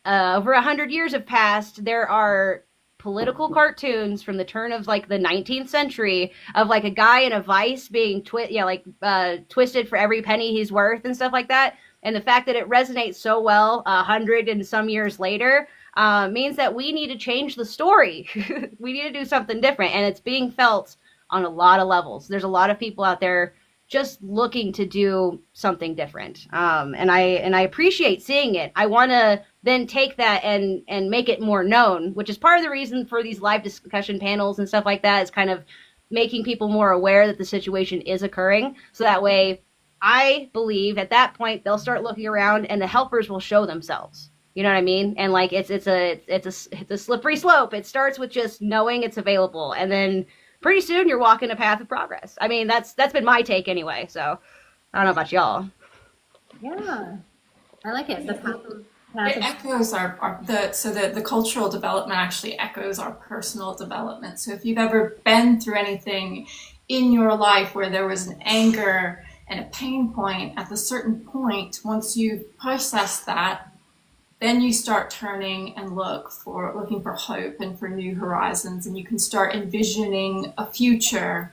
over 100 years have passed, there are political cartoons from the turn of like the 19th century of like a guy in a vice being twisted for every penny he's worth and stuff like that. And the fact that it resonates so well 100 and some years later means that we need to change the story. We need to do something different, and it's being felt on a lot of levels. There's a lot of people out there just looking to do something different. And I appreciate seeing it. I want to then take that and make it more known, which is part of the reason for these live discussion panels and stuff like that, is kind of making people more aware that the situation is occurring. So that way, I believe at that point, they'll start looking around and the helpers will show themselves. You know what I mean? And like, it's a slippery slope. It starts with just knowing it's available, and then pretty soon you're walking a path of progress. I mean, that's been my take anyway. So I don't know about y'all. Yeah, I like it. The It echoes the cultural development actually echoes our personal development. So if you've ever been through anything in your life where there was an anger and a pain point, at a certain point, once you process that, then you start turning and looking for hope and for new horizons, and you can start envisioning a future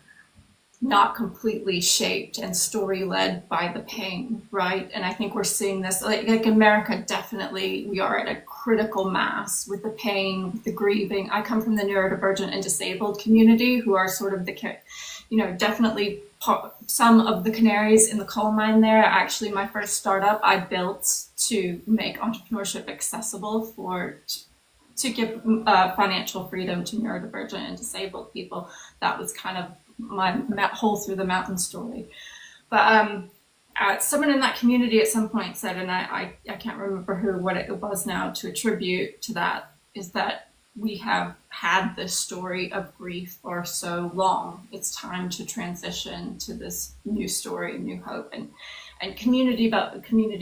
not completely shaped and story led by the pain, right? And I think we're seeing this, like America, definitely, we are at a critical mass with the pain, with the grieving. I come from the neurodivergent and disabled community, who are sort of definitely some of the canaries in the coal mine there. Actually, my first startup I built to make entrepreneurship accessible to give financial freedom to neurodivergent and disabled people. That was kind of my whole through the mountain story. But someone in that community at some point said, and I can't remember what it was now to attribute to that, is that we have had this story of grief for so long. It's time to transition to this new story, new hope, and community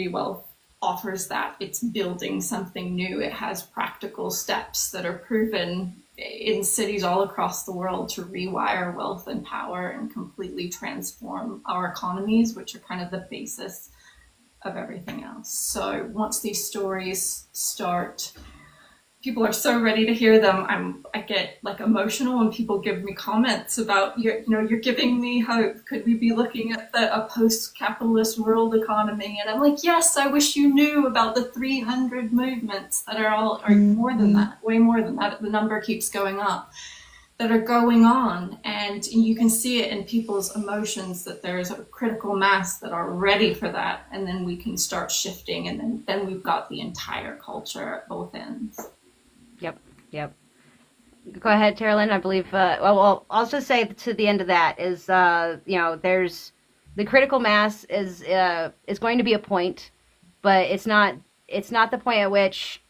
wealth offers that. It's building something new. It has practical steps that are proven in cities all across the world to rewire wealth and power and completely transform our economies, which are kind of the basis of everything else. So once these stories start, people are so ready to hear them. I get like emotional when people give me comments about, you're giving me hope. Could we be looking at a post-capitalist world economy? And I'm like, yes, I wish you knew about the 300 movements that are more than that, way more than that. The number keeps going up, that are going on. And you can see it in people's emotions that there's a critical mass that are ready for that. And then we can start shifting. And then we've got the entire culture at both ends. Yep. Go ahead, Carolyn. I believe. Well, I'll just say to the end of that is, there's the critical mass is going to be a point, but it's not the point at which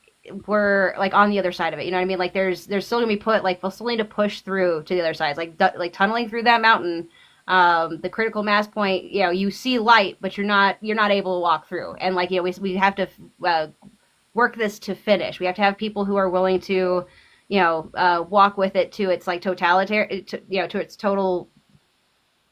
we're like on the other side of it. You know what I mean? Like there's still gonna be we'll still need to push through to the other side. It's like tunneling through that mountain. The critical mass point, you see light, but you're not able to walk through. And like we have to work this to finish. We have to have people who are willing to walk with it to its like totalitarian, to its total,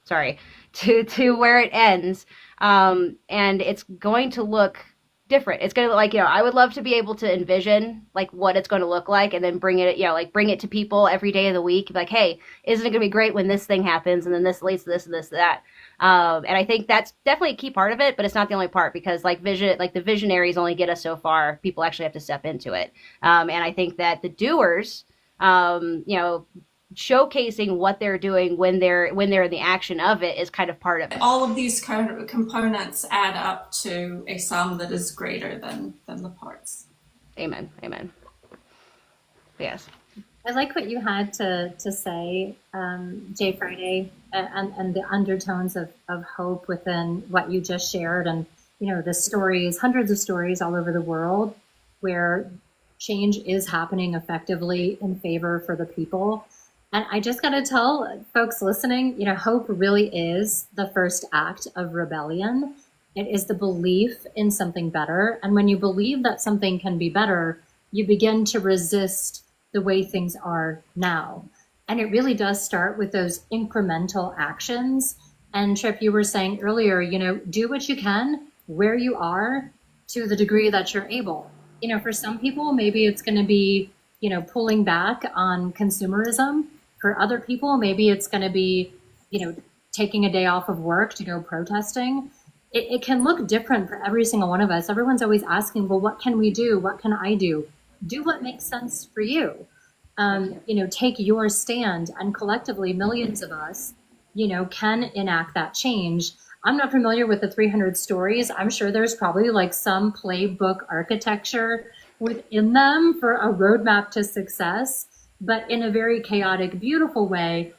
sorry, to where it ends. And it's going to look different. It's going to look like, I would love to be able to envision like what it's going to look like and then bring it, bring it to people every day of the week. Like, hey, isn't it going to be great when this thing happens? And then this leads to this and this, that. And I think that's definitely a key part of it, but it's not the only part because the visionaries only get us so far. People actually have to step into it. And I think that the doers, showcasing what they're doing when they're in the action of it is kind of part of it. All of these kind of components add up to a sum that is greater than the parts. Amen. Yes. I like what you had to say, j.Friday, and the undertones of hope within what you just shared. And, the stories, hundreds of stories all over the world where change is happening effectively in favor for the people. And I just got to tell folks listening, hope really is the first act of rebellion. It is the belief in something better. And when you believe that something can be better, you begin to resist the way things are now. And it really does start with those incremental actions. And Tripp, you were saying earlier, do what you can where you are to the degree that you're able. For some people, maybe it's going to be, pulling back on consumerism. For other people, maybe it's going to be, taking a day off of work to go protesting. It can look different for every single one of us. Everyone's always asking, well, what can we do? What can I do? Do what makes sense for you. Take your stand, and collectively millions of us, can enact that change. I'm not familiar with the 300 stories. I'm sure there's probably like some playbook architecture within them for a roadmap to success, but in a very chaotic, beautiful way,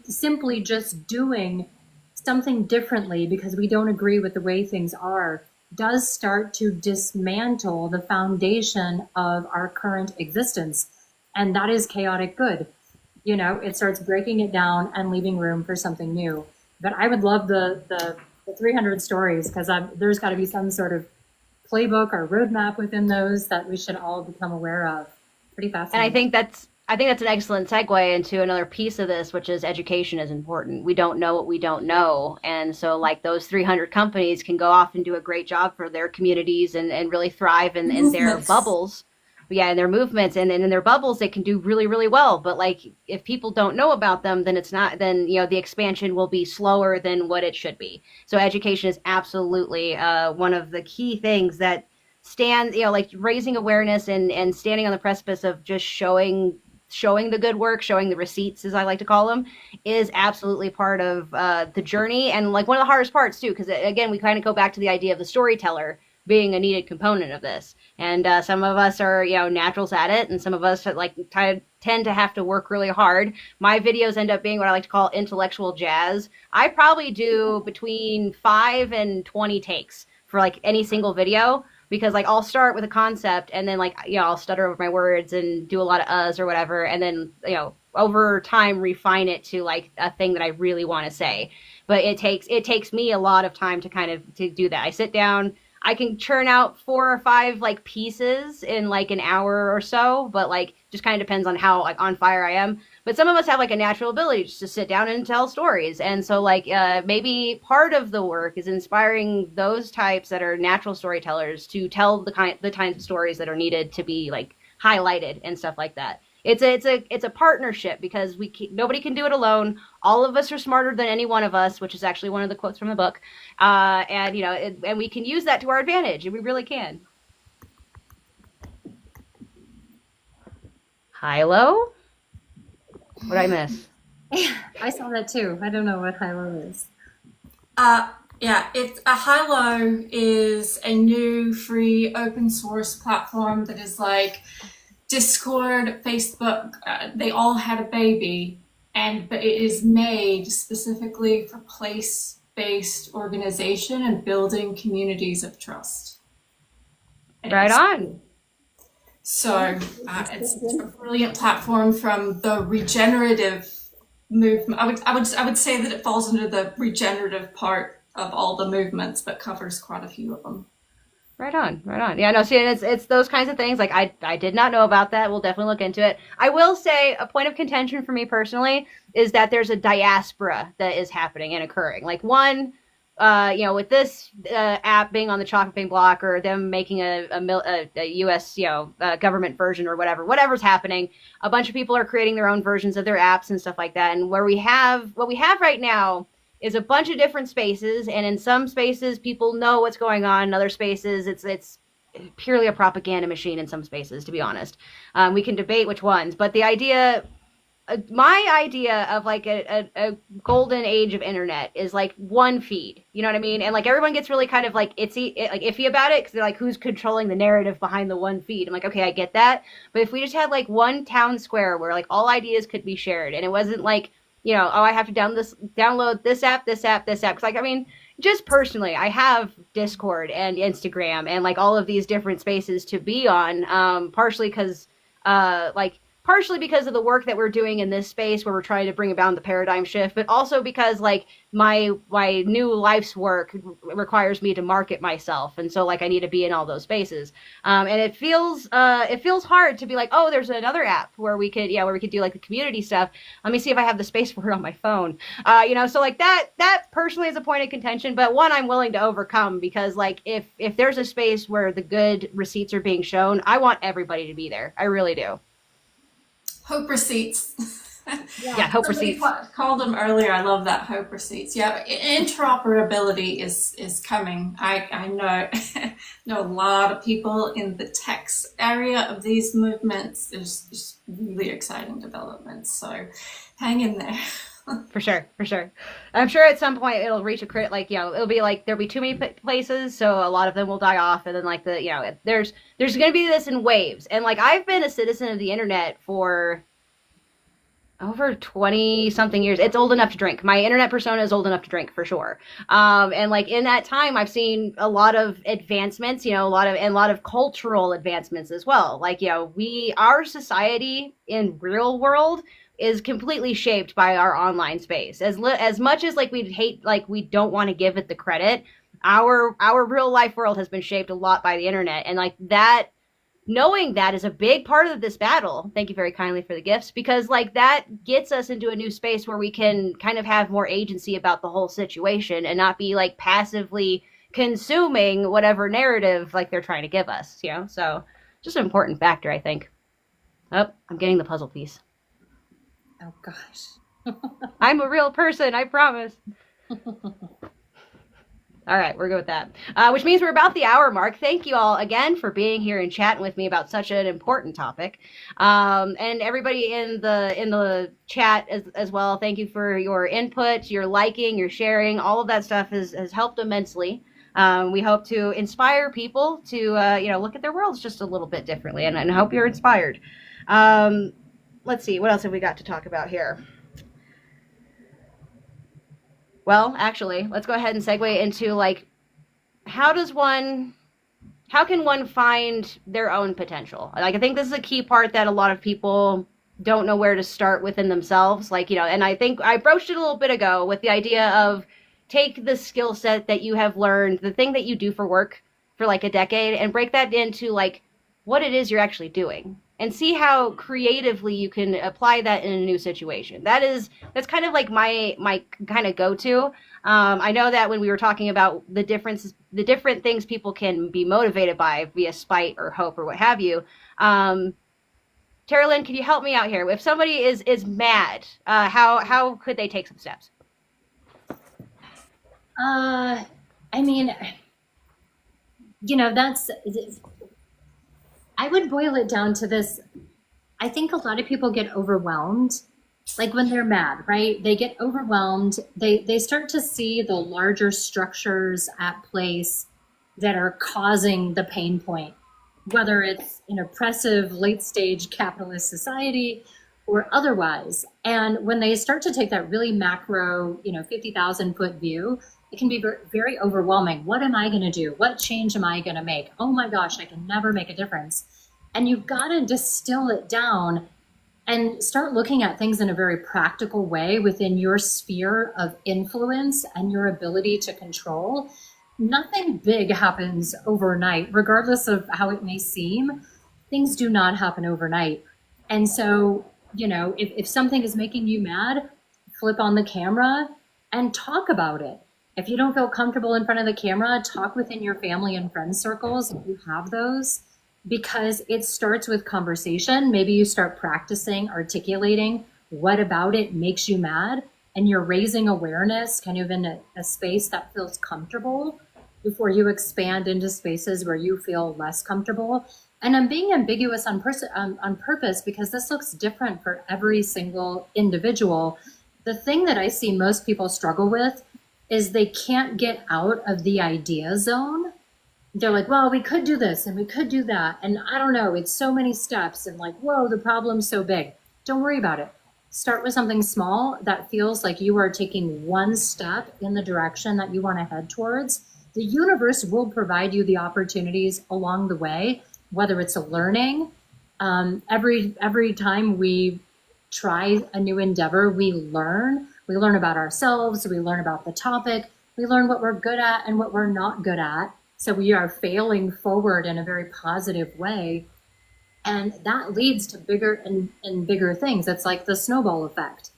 simply just doing something differently because we don't agree with the way things are does start to dismantle the foundation of our current existence. And that is chaotic good. It starts breaking it down and leaving room for something new. But I would love the 300 stories because there's got to be some sort of playbook or roadmap within those that we should all become aware of. Pretty fascinating. And I think that's an excellent segue into another piece of this, which is education is important. We don't know what we don't know. And so like those 300 companies can go off and do a great job for their communities and really thrive in their bubbles. Yeah, in their movements and in their bubbles, they can do really, really well. But like if people don't know about them, then the expansion will be slower than what it should be. So education is absolutely one of the key things that like raising awareness and standing on the precipice of just showing the good work, showing the receipts, as I like to call them, is absolutely part of the journey. And like one of the hardest parts too, because again, we kind of go back to the idea of the storyteller being a needed component of this. And some of us are, naturals at it. And some of us tend to have to work really hard. My videos end up being what I like to call intellectual jazz. I probably do between 5 and 20 takes for like any single video. Because like I'll start with a concept and then I'll stutter over my words and do a lot of uhs or whatever, and then over time refine it to like a thing that I really want to say. But it takes me a lot of time to do that. I sit down, I can churn out 4 or 5 like pieces in like an hour or so, but like just kind of depends on how like on fire I am. But some of us have like a natural ability just to sit down and tell stories. And so like maybe part of the work is inspiring those types that are natural storytellers to tell the kinds of stories that are needed to be like highlighted and stuff like that. It's a partnership because nobody can do it alone. All of us are smarter than any one of us, which is actually one of the quotes from the book. And we can use that to our advantage, and we really can. Hilo? What did I miss? I saw that too. I don't know what Hilo is. It's Hilo is a new free open source platform that is like Discord, Facebook, they all had a baby, but it is made specifically for place-based organization and building communities of trust. And Right on. so it's a brilliant platform from the regenerative movement. I would say that it falls into the regenerative part of all the movements, but covers quite a few of them. Right on, right on. Yeah, no, see, and it's those kinds of things. Like I did not know about that. We'll definitely look into it. I will say a point of contention for me personally is that there's a diaspora that is happening and occurring. Like one, with this app being on the chopping block, or them making a U.S. Government version, or whatever's happening. A bunch of people are creating their own versions of their apps and stuff like that. And what we have right now is a bunch of different spaces, and in some spaces people know what's going on. In other spaces it's purely a propaganda machine. In some spaces, to be honest, we can debate which ones, but the idea, my idea of like a golden age of internet is like one feed, you know what I mean? And like everyone gets really kind of like iffy about it, because they're like, who's controlling the narrative behind the one feed? I'm like, okay, I get that, but if we just had like one town square where like all ideas could be shared, and it wasn't like, I have to download this app. Because, like, I mean, just personally, I have Discord and Instagram and, like, all of these different spaces to be on, partially because of the work that we're doing in this space where we're trying to bring about the paradigm shift, but also because, like, my new life's work requires me to market myself. And so, like, I need to be in all those spaces. And it feels hard to be like, oh, there's another app where we could do like the community stuff. Let me see if I have the space for it on my phone. So like that personally is a point of contention, but one I'm willing to overcome, because like if there's a space where the good receipts are being shown, I want everybody to be there. I really do. Hope receipts. Yeah, hope receipts. Called them earlier. I love that, hope receipts. Yeah, interoperability is coming. I know a lot of people in the tech area of these movements. There's just really exciting developments. So hang in there. For sure. I'm sure at some point it'll reach a crit. Like, it'll be like there'll be too many places, so a lot of them will die off, and then like there's going to be this in waves. And like I've been a citizen of the internet for over 20 something years. It's old enough to drink. My internet persona is old enough to drink, for sure. And like in that time, I've seen a lot of advancements, a lot of cultural advancements as well. Like, our society in real world is completely shaped by our online space. As much as like we'd hate, like we don't want to give it the credit, our real life world has been shaped a lot by the internet. And like that, knowing that is a big part of this battle. Thank you very kindly for the gifts, because like that gets us into a new space where we can kind of have more agency about the whole situation and not be like passively consuming whatever narrative like they're trying to give us, So just an important factor, I think. Oh, I'm getting the puzzle piece. Oh gosh. I'm a real person, I promise. All right, we're good with that. Which means we're about the hour mark. Thank you all again for being here and chatting with me about such an important topic. And everybody in the chat as well, thank you for your input, your liking, your sharing. All of that stuff has helped immensely. We hope to inspire people to look at their worlds just a little bit differently, and I hope you're inspired. Let's see, what else have we got to talk about here? Well, actually, let's go ahead and segue into like, how can one find their own potential? Like, I think this is a key part that a lot of people don't know where to start within themselves. Like, and I think I broached it a little bit ago with the idea of take the skill set that you have learned, the thing that you do for work for like a decade, and break that into like what it is you're actually doing, and see how creatively you can apply that in a new situation. That's kind of like my kind of go-to. I know that when we were talking about the different things people can be motivated by via spite or hope or what have you. Terra Lynn, can you help me out here? If somebody is mad, how could they take some steps? I mean, I would boil it down to this. I think a lot of people get overwhelmed, like when they're mad, right? They get overwhelmed. They start to see the larger structures at place that are causing the pain point. whether it's an oppressive late stage capitalist society or otherwise. And when they start to take that really macro, 50,000 foot view, it can be very overwhelming. What am I going to do? What change am I going to make? Oh my gosh, I can never make a difference. And you've got to distill it down and start looking at things in a very practical way within your sphere of influence and your ability to control. Nothing big happens overnight, regardless of how it may seem. Things do not happen overnight. And so, if something is making you mad, flip on the camera and talk about it. If you don't feel comfortable in front of the camera, talk within your family and friend circles if you have those, because it starts with conversation. Maybe you start practicing articulating what about it makes you mad, and you're raising awareness kind of in a space that feels comfortable before you expand into spaces where you feel less comfortable. And I'm being ambiguous on purpose because this looks different for every single individual. The thing that I see most people struggle with is they can't get out of the idea zone. They're like, well, we could do this and we could do that. And I don't know, it's so many steps and like, whoa, the problem's so big. Don't worry about it. Start with something small that feels like you are taking one step in the direction that you want to head towards. The universe will provide you the opportunities along the way, whether it's a learning. Every time we try a new endeavor, we learn. We learn about ourselves. We learn about the topic. We learn what we're good at and what we're not good at. So we are failing forward in a very positive way. And that leads to bigger and bigger things. It's like the snowball effect.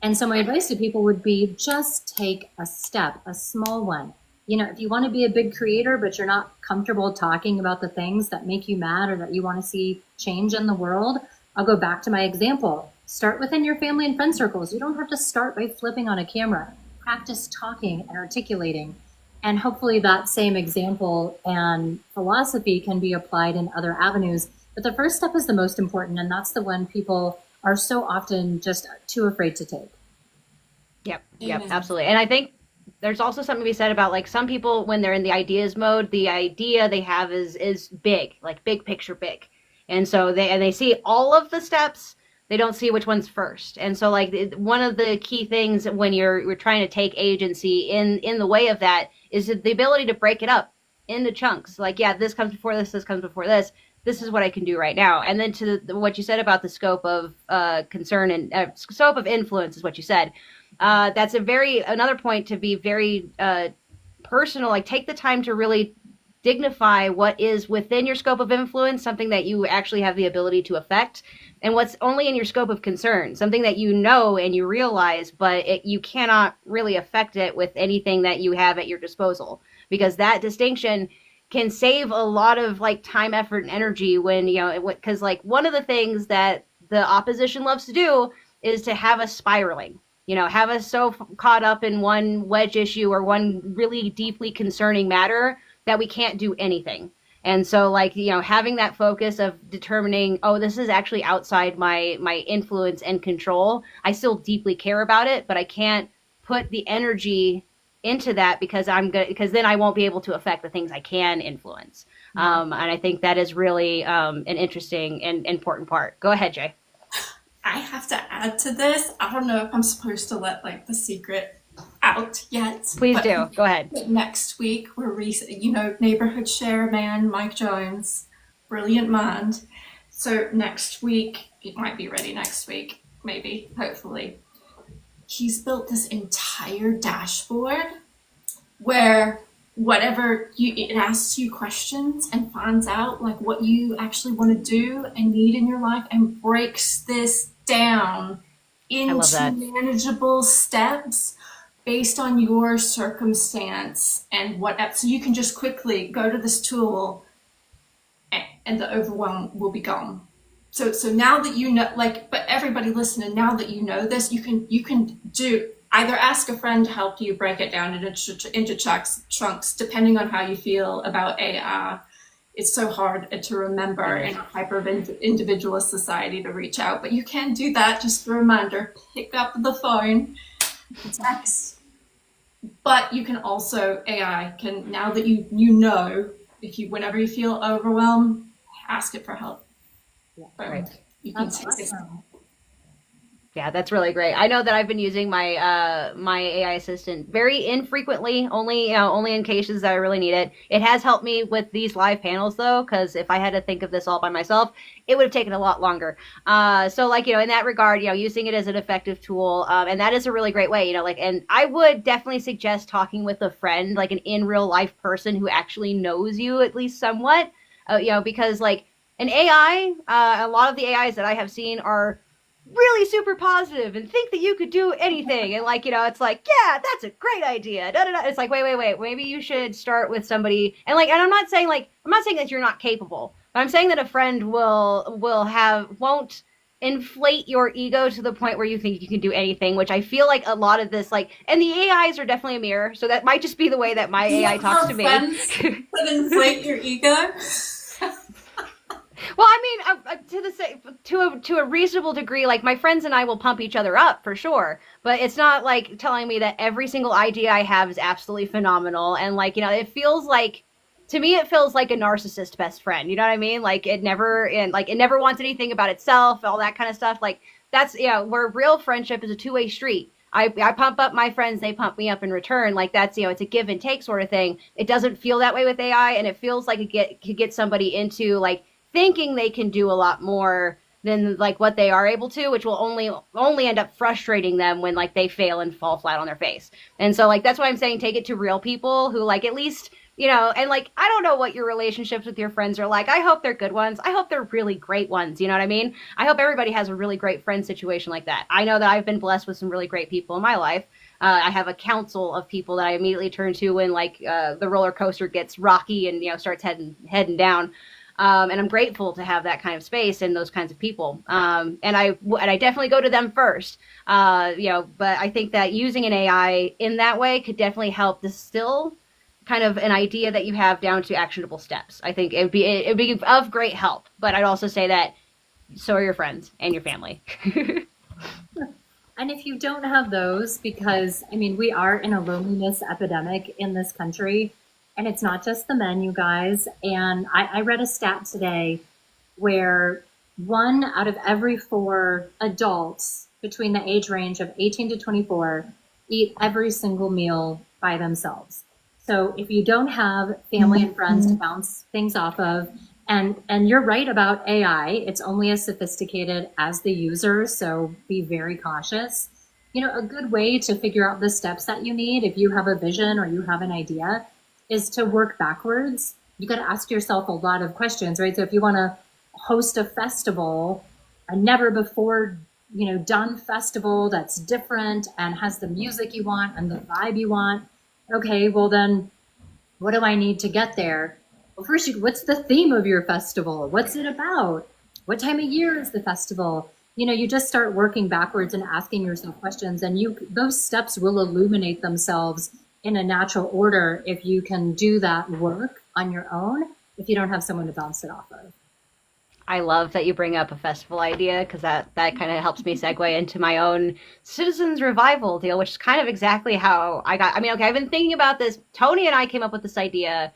And so my advice to people would be just take a step, a small one. If you want to be a big creator, but you're not comfortable talking about the things that make you mad or that you want to see change in the world, I'll go back to my example. Start within your family and friend circles. You don't have to start by flipping on a camera. Practice talking and articulating. And hopefully that same example and philosophy can be applied in other avenues. But the first step is the most important, and that's the one people are so often just too afraid to take. Yep, absolutely. And I think there's also something to be said about, like, some people, when they're in the ideas mode, the idea they have is big, like big picture big. And so they see all of the steps, they don't see which one's first. And so, like, one of the key things when you're trying to take agency in the way of that is the ability to break it up into chunks. Like, yeah, this comes before this comes before this. This is what I can do right now. And then to what you said about the scope of concern and scope of influence is what you said. That's another point to be very personal. Like, take the time to really dignify what is within your scope of influence, something that you actually have the ability to affect, and what's only in your scope of concern, something that you know and you realize, but you cannot really affect it with anything that you have at your disposal, because that distinction can save a lot of, like, time, effort, and energy when, because, like, one of the things that the opposition loves to do is to have us spiraling, have us so caught up in one wedge issue or one really deeply concerning matter that we can't do anything. And so, like, having that focus of determining, oh, this is actually outside my influence and control. I still deeply care about it, but I can't put the energy into that because then I won't be able to affect the things I can influence. And I think that is really an interesting and important part. Go ahead, Jay. I have to add to this. I don't know if I'm supposed to let, like, the secret out yet. Please do. Go ahead. Next week, we're neighborhood share man, Mike Jones, brilliant mind. So next week, it might be ready next week, maybe, hopefully. He's built this entire dashboard where it asks you questions and finds out, like, what you actually want to do and need in your life, and breaks this down into manageable steps based on your circumstance and so you can just quickly go to this tool and the overwhelm will be gone. So now that you know, like, but everybody listening, now that you know this, you can do either ask a friend to help you break it down into chunks, depending on how you feel about AI. It's so hard to remember in a hyper individualist society to reach out, but you can do that. Just a reminder, pick up the phone, text. But you can also, AI can, now that you know, whenever you feel overwhelmed, ask it for help. Yeah. Right. You can That's awesome. Yeah, that's really great. I know that I've been using my my AI assistant very infrequently, only in cases that I really need it. It has helped me with these live panels though, because if I had to think of this all by myself, it would have taken a lot longer. So like in that regard, using it as an effective tool, and that is a really great way. And I would definitely suggest talking with a friend, like an in real life person who actually knows you at least somewhat. Because like an AI, a lot of the AIs that I have seen are really super positive and think that you could do anything. And it's like, yeah, that's a great idea. Da, da, da. It's like, wait. Maybe you should start with somebody. And I'm not saying that you're not capable, but I'm saying that a friend won't inflate your ego to the point where you think you can do anything, which I feel like a lot of this, and the AIs are definitely a mirror. So that might just be the way that my AI talks to me. That inflate your ego. Well, I mean, to a reasonable degree, like my friends and I will pump each other up for sure, but it's not like telling me that every single idea I have is absolutely phenomenal. And it feels like, to me, it feels like a narcissist best friend. You know what I mean? It never wants anything about itself, all that kind of stuff. That's where real friendship is a two-way street. I pump up my friends, they pump me up in return. That's it's a give and take sort of thing. It doesn't feel that way with AI, and it feels like it could get somebody into thinking they can do a lot more than what they are able to, which will only end up frustrating them when they fail and fall flat on their face. And so that's why I'm saying take it to real people who at least and I don't know what your relationships with your friends are like. I hope they're good ones. I hope they're really great ones. You know what I mean? I hope everybody has a really great friend situation like that. I know that I've been blessed with some really great people in my life. I have a council of people that I immediately turn to when the roller coaster gets rocky and starts heading down. And I'm grateful to have that kind of space and those kinds of people. And I definitely go to them first. But I think that using an AI in that way could definitely help distill kind of an idea that you have down to actionable steps. I think it'd be of great help. But I'd also say that so are your friends and your family. And if you don't have those, because we are in a loneliness epidemic in this country. And it's not just the men, you guys. And I read a stat today where 1 out of every 4 adults between the age range of 18 to 24 eat every single meal by themselves. So if you don't have family and friends to bounce things off of, and you're right about AI, it's only as sophisticated as the user, so be very cautious. A good way to figure out the steps that you need, if you have a vision or you have an idea, is to work backwards. You got to ask yourself a lot of questions, right? So if you want to host a festival, a never before, done festival that's different and has the music you want and the vibe you want. Okay, well then, what do I need to get there? Well, first, what's the theme of your festival? What's it about? What time of year is the festival? You just start working backwards and asking yourself questions, and those steps will illuminate themselves in a natural order if you can do that work on your own, if you don't have someone to bounce it off of. I love that you bring up a festival idea, because that kind of helps me segue into my own citizens revival deal, which is kind of exactly how I got. I've been thinking about this. Tony and I came up with this idea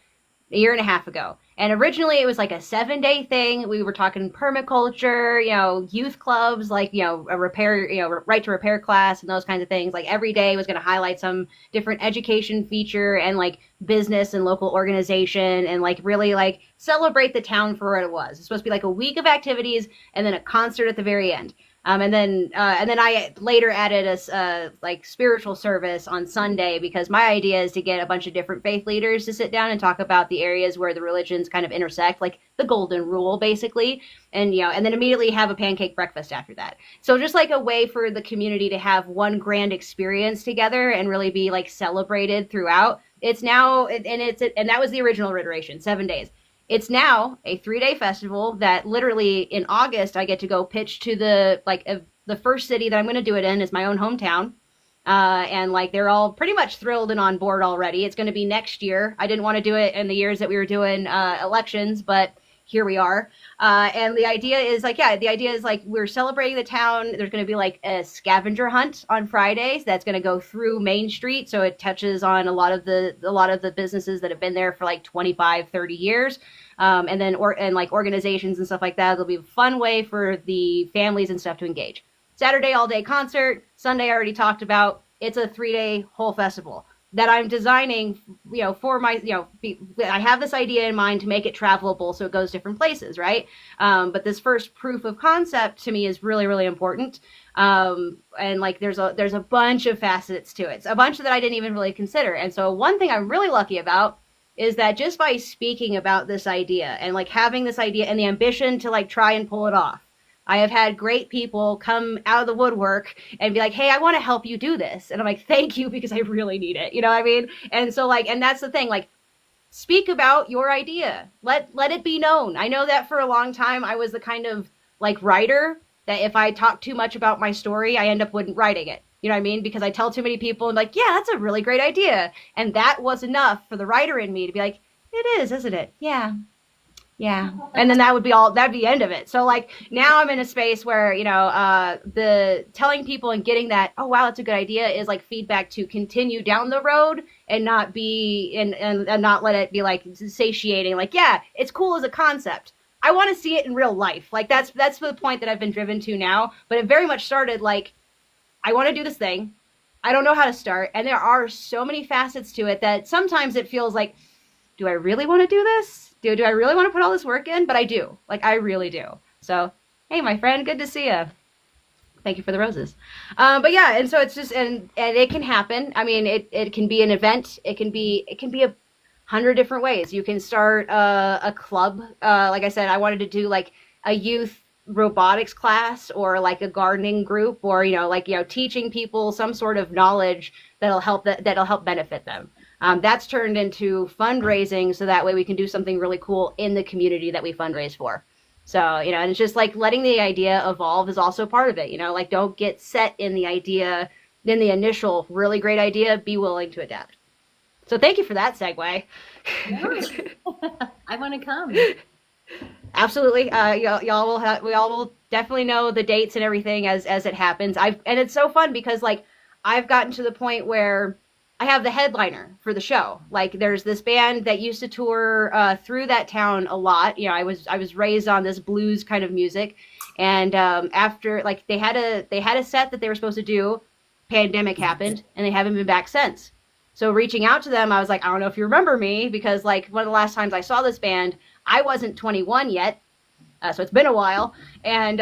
a year and a half ago. And originally it was a 7-day thing. We were talking permaculture, youth clubs, a repair, right to repair class and those kinds of things. Every day was going to highlight some different education feature and business and local organization and really celebrate the town for what it was. It's supposed to be a week of activities and then a concert at the very end. And then I later added a spiritual service on Sunday, because my idea is to get a bunch of different faith leaders to sit down and talk about the areas where the religions kind of intersect, the golden rule, basically. And, and then immediately have a pancake breakfast after that. So just a way for the community to have one grand experience together and really be celebrated throughout. It's now, and that was the original iteration, 7 days. It's now a 3-day festival that literally in August I get to go pitch to the first city that I'm going to do it in is my own hometown. And they're all pretty much thrilled and on board already. It's going to be next year. I didn't want to do it in the years that we were doing elections, but here we are. And the idea is we're celebrating the town. There's going to be a scavenger hunt on Fridays that's going to go through Main Street. So it touches on a lot of the businesses that have been there for 25, 30 years. and then like organizations and stuff like that. It'll be a fun way for the families and stuff to engage. Saturday all day concert. Sunday I already talked about. It's a 3-day whole festival that I'm designing, for my, I have this idea in mind to make it travelable so it goes different places, right? But this first proof of concept to me is really, really important. And like there's a bunch of facets to it. It's a bunch that I didn't even really consider. And so one thing I'm really lucky about is that just by speaking about this idea and like having this idea and the ambition to like try and pull it off, I have had great people come out of the woodwork and be like, hey, I want to help you do this. And I'm like, thank you, because I really need it. You know what I mean? And so like, and that's the thing, like, speak about your idea. Let it be known. I know that for a long time, I was the kind of like writer that if I talk too much about my story, I end up writing it. You know what I mean? Because I tell too many people and like, yeah, that's a really great idea. And that was enough for the writer in me to be like, it is, isn't it? Yeah. Yeah. And then that'd be the end of it. So like now I'm in a space where, the telling people and getting that, oh, wow, that's a good idea is like feedback to continue down the road and not be and not let it be like satiating. Like, yeah, it's cool as a concept. I want to see it in real life. Like that's the point that I've been driven to now. But it very much started like, I want to do this thing. I don't know how to start. And there are so many facets to it that sometimes it feels like, do I really want to do this? Do I really want to put all this work in? But I do. Like, I really do. So, hey, my friend, good to see you. Thank you for the roses. But yeah, and so it's just, and it can happen. I mean, it can be an event. It can be 100 different ways. You can start a club. Like I said, I wanted to do like a youth robotics class or like a gardening group or, teaching people some sort of knowledge that'll help benefit them. That's turned into fundraising so that way we can do something really cool in the community that we fundraise for. So, and it's just like letting the idea evolve is also part of it, like don't get set in the idea, in the initial really great idea, be willing to adapt. So thank you for that segue. I want to come. Absolutely. We all will definitely know the dates and everything as it happens. And it's so fun because like I've gotten to the point where I have the headliner for the show. Like there's this band that used to tour through that town a lot. I was raised on this blues kind of music, and after like they had a set that they were supposed to do, pandemic happened, and they haven't been back since. So reaching out to them, I was like, I don't know if you remember me, because like one of the last times I saw this band, I wasn't 21 yet. So it's been a while, and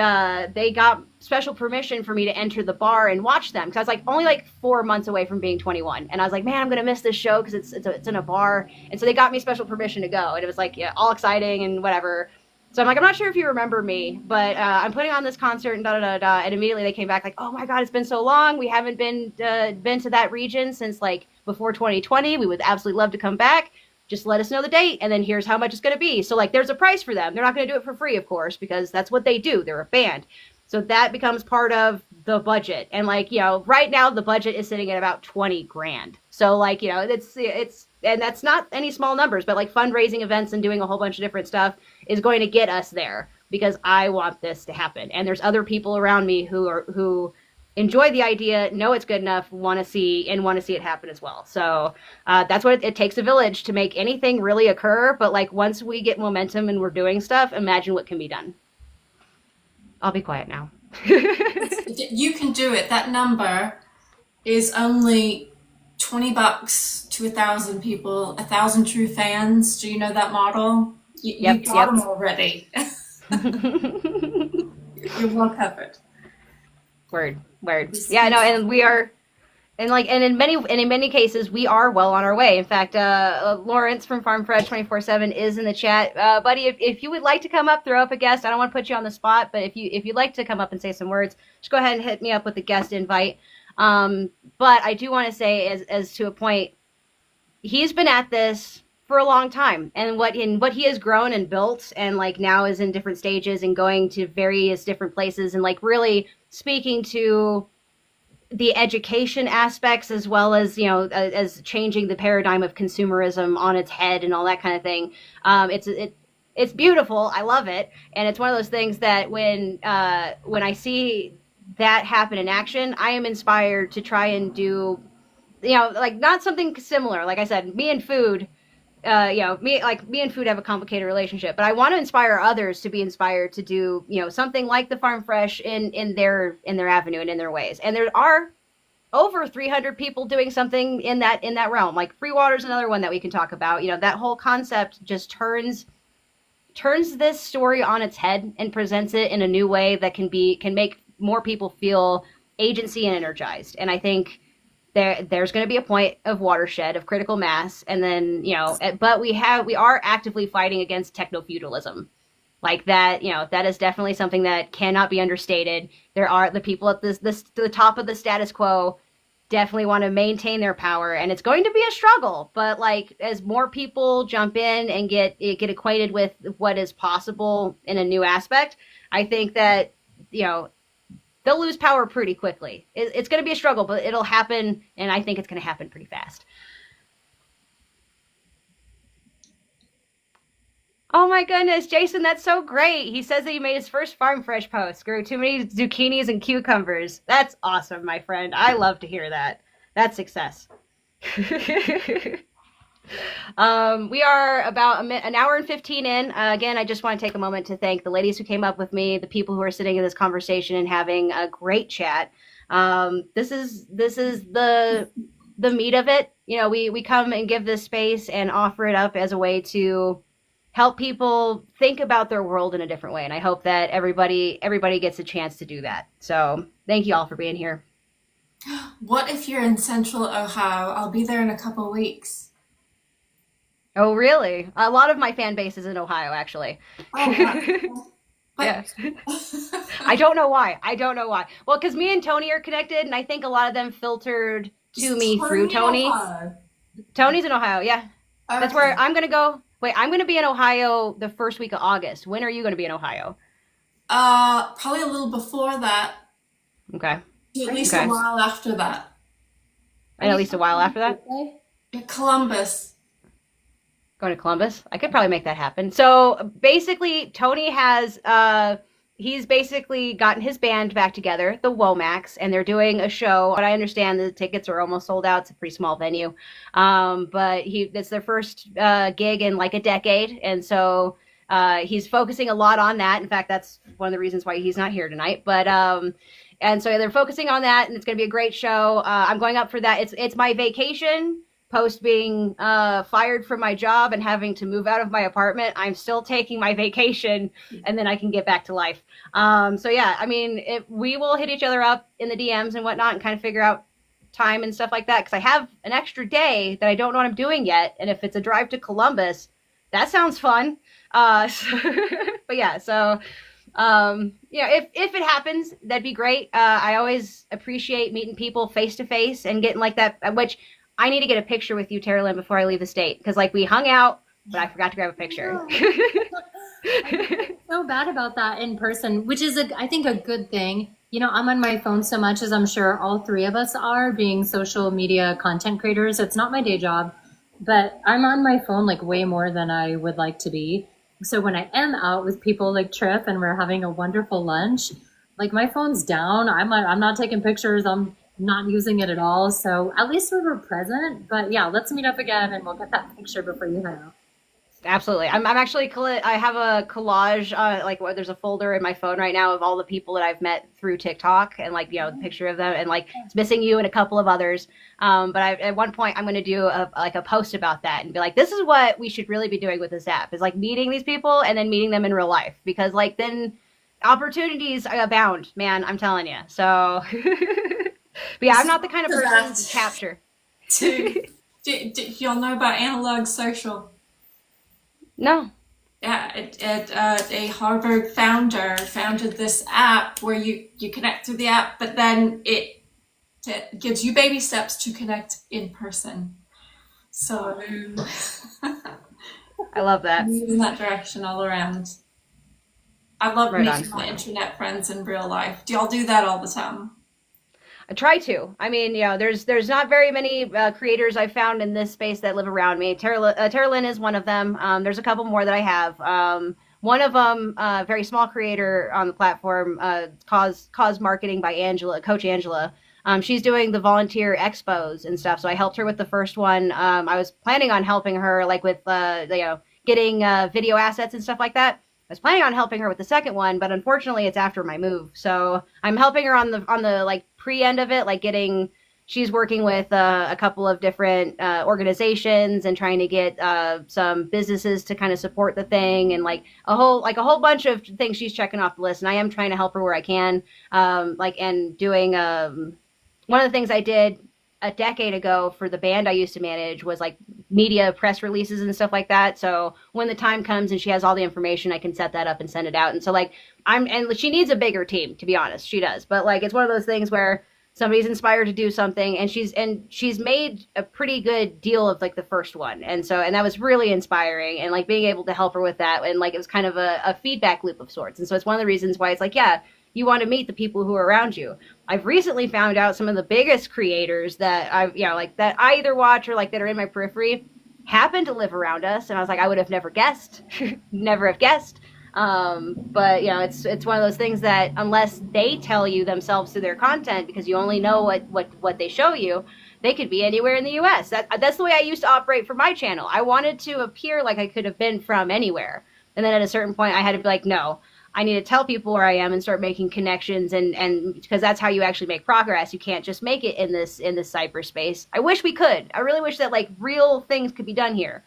they got special permission for me to enter the bar and watch them because I was like only like 4 months away from being 21, and I was like, man, I'm gonna miss this show because it's in a bar, and so they got me special permission to go, and it was like, yeah, all exciting and whatever. So I'm like, I'm not sure if you remember me, but I'm putting on this concert and and immediately they came back like, oh my god, it's been so long, we haven't been to that region since like before 2020. We would absolutely love to come back. Just let us know the date, and then here's how much it's going to be. So, like, there's a price for them. They're not going to do it for free, of course, because that's what they do. They're a band. So that becomes part of the budget. And, like, right now the budget is sitting at about 20 grand. So, like, it's and that's not any small numbers, but, like, fundraising events and doing a whole bunch of different stuff is going to get us there because I want this to happen. And there's other people around me who enjoy the idea, know it's good enough, want to see it happen as well. So that's what it takes a village to make anything really occur. But like once we get momentum and we're doing stuff, imagine what can be done. I'll be quiet now. You can do it. That number is only $20 to 1,000 people, 1,000 true fans. Do you know that model? You got them already. You're well covered. Word. Yeah, no, and we are, and in many cases we are well on our way. In fact, Lawrence from Farm Fresh 24/7 is in the chat, buddy. If you would like to come up, throw up a guest. I don't want to put you on the spot, but if you'd like to come up and say some words, just go ahead and hit me up with the guest invite. But I do want to say, as to a point, he's been at this for a long time, and what he has grown and built, and like now is in different stages and going to various different places, and like really speaking to the education aspects as well as as changing the paradigm of consumerism on its head and all that kind of thing. It's beautiful. I love it, and it's one of those things that when I see that happen in action, I am inspired to try and do, like not something similar. Like I said, me and food. me and food have a complicated relationship, but I want to inspire others to be inspired to do, something like the Farm Fresh in their avenue and in their ways. And there are over 300 people doing something in that realm. Like free water is another one that we can talk about. That whole concept just turns this story on its head and presents it in a new way that can make more people feel agency and energized. And I think there's going to be a point of watershed, of critical mass, and then but we are actively fighting against techno feudalism, like that. That is definitely something that cannot be understated. There are the people at the top of the status quo definitely want to maintain their power, and it's going to be a struggle. But like as more people jump in and get acquainted with what is possible in a new aspect, I think that they'll lose power pretty quickly. It's going to be a struggle, but it'll happen, and I think it's going to happen pretty fast. Oh my goodness, Jason, that's so great. He says that he made his first Farm Fresh post. Grew too many zucchinis and cucumbers. That's awesome, my friend. I love to hear that. That's success. We are about an hour and 15 in. Again, I just want to take a moment to thank the ladies who came up with me, the people who are sitting in this conversation and having a great chat. This is the meat of it. We come and give this space and offer it up as a way to help people think about their world in a different way. And I hope that everybody gets a chance to do that. So thank you all for being here. What if you're in Central Ohio? I'll be there in a couple weeks. Oh, really? A lot of my fan base is in Ohio, actually. Oh, yeah. I don't know why. Well, because me and Tony are connected, and I think a lot of them filtered to me through Tony. Tony's in Ohio, yeah. Okay. That's where I'm going to go. Wait, I'm going to be in Ohio the first week of August. When are you going to be in Ohio? Probably a little before that. Okay. At least a while after that. And at least a while after that? Columbus. Going to Columbus? I could probably make that happen. So basically, Tony has he's basically gotten his band back together, the Womacs, and they're doing a show. But I understand the tickets are almost sold out. It's a pretty small venue. But it's their first gig in like a decade. And so he's focusing a lot on that. In fact, that's one of the reasons why he's not here tonight. But and so they're focusing on that, and it's going to be a great show. I'm going up for that. It's my vacation. Post being fired from my job and having to move out of my apartment, I'm still taking my vacation, and then I can get back to life. So yeah, I mean, we will hit each other up in the DMs and whatnot and kind of figure out time and stuff like that, because I have an extra day that I don't know what I'm doing yet, and if it's a drive to Columbus, that sounds fun. But yeah, so if it happens, that'd be great. I always appreciate meeting people face to face and getting like that, which I need to get a picture with you, Terra Lynn, before I leave the state. Because, like, we hung out, but I forgot to grab a picture. I'm so bad about that in person, which is, I think, a good thing. I'm on my phone so much, as I'm sure all three of us are, being social media content creators. It's not my day job, but I'm on my phone, like, way more than I would like to be. So when I am out with people like Tripp and we're having a wonderful lunch, like, my phone's down. I'm not taking pictures. I'm not using it at all. So at least we were present. But yeah, let's meet up again and we'll get that picture before you head out. Absolutely. I'm actually, I have a collage, there's a folder in my phone right now of all the people that I've met through TikTok and the picture of them, and it's missing you and a couple of others. But at one point I'm going to do a post about that and be like, this is what we should really be doing with this app, is like meeting these people and then meeting them in real life, because then opportunities abound, man, I'm telling you. So but yeah, I'm not the kind of person to capture. Do y'all know about analog social? No. Yeah, a Harvard founder founded this app where you connect through the app, but then it gives you baby steps to connect in person. So I love that. In that direction all around. I love meeting my internet friends in real life. Do y'all do that all the time? I try to. I mean, there's not very many creators I've found in this space that live around me. Terra Lynn is one of them. There's a couple more that I have. One of them, very small creator on the platform, Cause Marketing by Coach Angela. She's doing the volunteer expos and stuff. So I helped her with the first one. I was planning on helping her like with getting video assets and stuff like that. I was planning on helping her with the second one, but unfortunately it's after my move. So I'm helping her on the like pre end of it, like getting. She's working with a couple of different organizations and trying to get some businesses to kind of support the thing, and like a whole bunch of things she's checking off the list. And I am trying to help her where I can, and doing one of the things I did a decade ago for the band I used to manage was like media press releases and stuff like that. So when the time comes and she has all the information, I can set that up and send it out. And so like and she needs a bigger team, to be honest. She does. But like it's one of those things where somebody's inspired to do something, and she's made a pretty good deal of like the first one. And that was really inspiring, and like being able to help her with that, and like it was kind of a feedback loop of sorts. And so it's one of the reasons why it's like, yeah, you want to meet the people who are around you. I've recently found out some of the biggest creators that that I either watch or like that are in my periphery happen to live around us, and I was like, I would have never guessed. Never have guessed. But it's one of those things that unless they tell you themselves through their content, because you only know what they show you, they could be anywhere in the US. That's the way I used to operate for my channel. I wanted to appear like I could have been from anywhere. And then at a certain point I had to be like, no, I need to tell people where I am and start making connections, and because that's how you actually make progress. You can't just make it in this cyberspace. I wish we could. I really wish that like real things could be done here.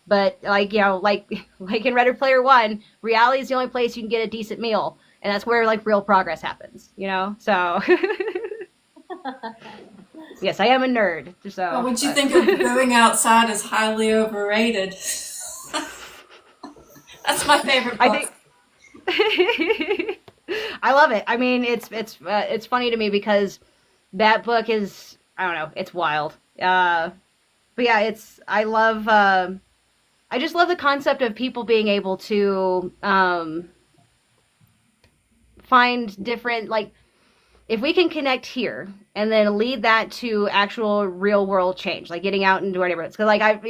But like in Ready Player One, reality is the only place you can get a decent meal, and that's where like real progress happens. So yes, I am a nerd. So well, would you think of going outside is highly overrated? That's my favorite book. I think I love it. I mean, it's funny to me because that book is, I don't know, it's wild. But yeah, I just love the concept of people being able to find different, like, if we can connect here and then lead that to actual real world change, like getting out into our neighborhoods. Because like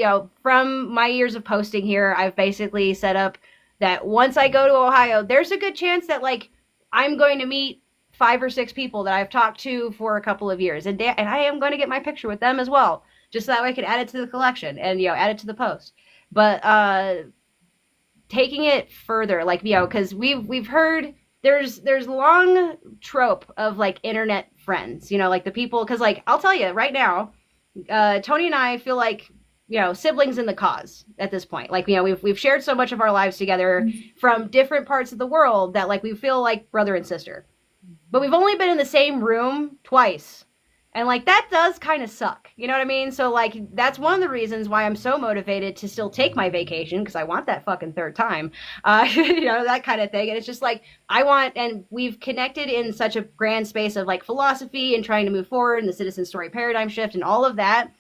from my years of posting here, I've basically set up that once I go to Ohio, there's a good chance that like I'm going to meet 5 or 6 people that I've talked to for a couple of years, and I am going to get my picture with them as well, just so that way I can add it to the collection and add it to the post. But taking it further, like because we've heard there's long trope of like internet friends, like the people, because like I'll tell you right now, Tony and I feel like siblings in the cause at this point. Like we've shared so much of our lives together from different parts of the world that like we feel like brother and sister, but we've only been in the same room twice. And, like, that does kind of suck. You know what I mean? So, like, that's one of the reasons why I'm so motivated to still take my vacation, because I want that fucking third time. That kind of thing. And it's just, like, and we've connected in such a grand space of, like, philosophy and trying to move forward and the citizen story paradigm shift and all of that,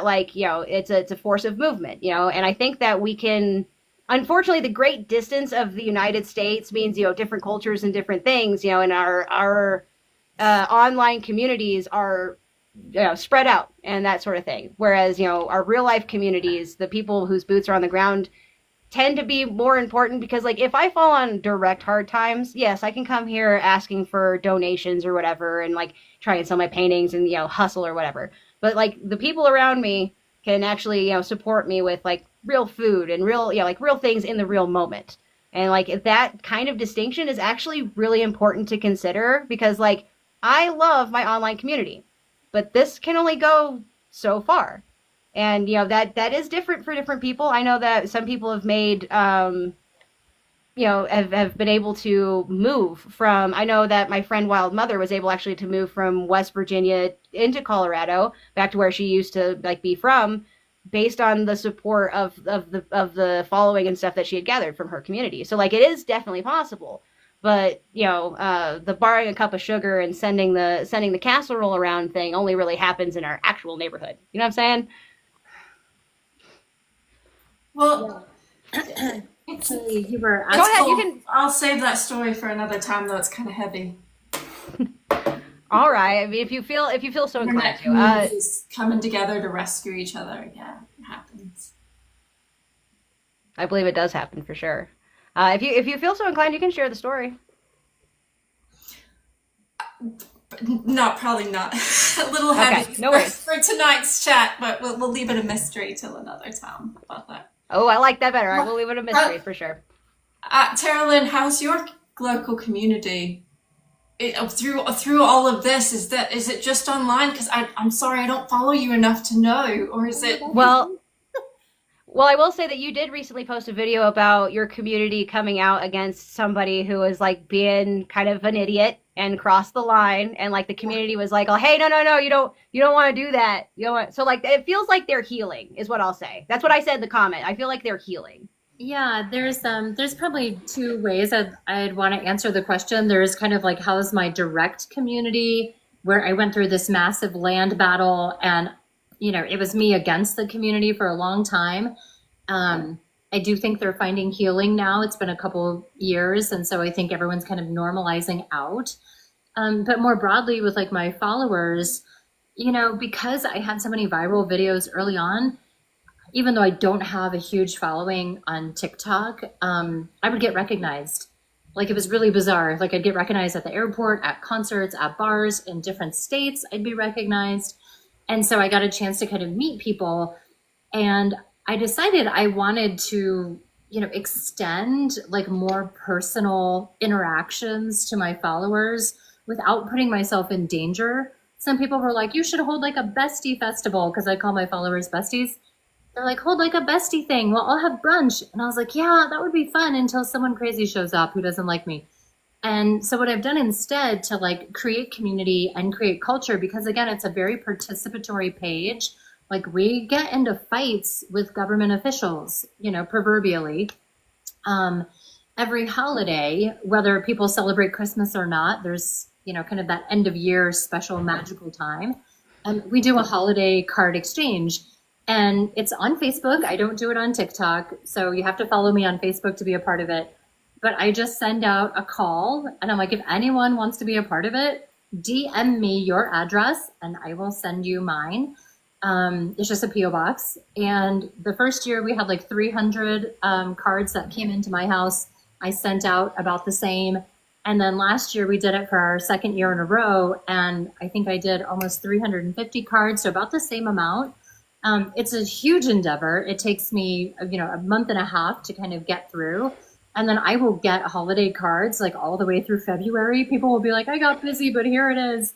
like, it's a force of movement, And I think that we can, unfortunately, the great distance of the United States means, different cultures and different things, and our online communities are spread out and that sort of thing. Whereas, our real life communities, the people whose boots are on the ground, tend to be more important, because like if I fall on direct hard times, yes, I can come here asking for donations or whatever and like try and sell my paintings and, hustle or whatever. But like the people around me can actually, support me with like real food and real, like real things in the real moment. And like that kind of distinction is actually really important to consider, because like I love my online community, but this can only go so far. And, that is different for different people. I know that some people have made, have been able to move from, I know that my friend Wild Mother was able actually to move from West Virginia into Colorado, back to where she used to like be from, based on the support of the following and stuff that she had gathered from her community. So like, it is definitely possible. But, the borrowing a cup of sugar and sending the casserole around thing only really happens in our actual neighborhood. You know what I'm saying? Well, Actually, you were Go ahead. cool. You can. I'll save that story for another time, though. It's kind of heavy. All right. I mean, if you feel so inclined Internet to. communities coming together to rescue each other. Yeah, it happens. I believe it does happen for sure. If you feel so inclined, you can share the story. Probably not. A little Okay, heavy no worries. for tonight's chat, but we'll leave it a mystery till another time about that. Oh, I like that better. All right, Well, we'll leave it a mystery for sure. Tara Lynn, how's your local community? Through all of this, is it just online? Because I'm sorry, I don't follow you enough to know, or is it? Well, I will say that you did recently post a video about your community coming out against somebody who was like being kind of an idiot and crossed the line, and like the community was like, "Oh, hey, no, you don't want to do that. You don't want." So like, it feels like they're healing, is what I'll say. That's what I said in the comment. I feel like they're healing. Yeah, there's probably two ways I'd want to answer the question. There's kind of like, how's my direct community, where I went through this massive land battle, and it was me against the community for a long time. I do think they're finding healing now. It's been a couple years, and so I think everyone's kind of normalizing out. But more broadly with like my followers, because I had so many viral videos early on, even though I don't have a huge following on TikTok, I would get recognized. Like, it was really bizarre. Like, I'd get recognized at the airport, at concerts, at bars in different states. I'd be recognized. And so I got a chance to kind of meet people. And I decided I wanted to, extend like more personal interactions to my followers without putting myself in danger. Some people were like, you should hold like a bestie festival, because I call my followers besties. They're like, hold like a bestie thing. Well, I'll have brunch. And I was like, yeah, that would be fun, until someone crazy shows up who doesn't like me. And so what I've done instead to like create community and create culture, because again, it's a very participatory page. Like, we get into fights with government officials, proverbially. Every holiday, whether people celebrate Christmas or not, there's, kind of that end of year special magical time. And we do a holiday card exchange. And it's on Facebook. I don't do it on TikTok. So you have to follow me on Facebook to be a part of it. But I just send out a call, and I'm like, if anyone wants to be a part of it, DM me your address and I will send you mine. It's just a PO box. And the first year we had like 300 cards that came into my house. I sent out about the same. And then last year we did it for our second year in a row. And I think I did almost 350 cards. So about the same amount. It's a huge endeavor. It takes me, a month and a half to kind of get through. And then I will get holiday cards like all the way through February. People will be like, I got busy, but here it is.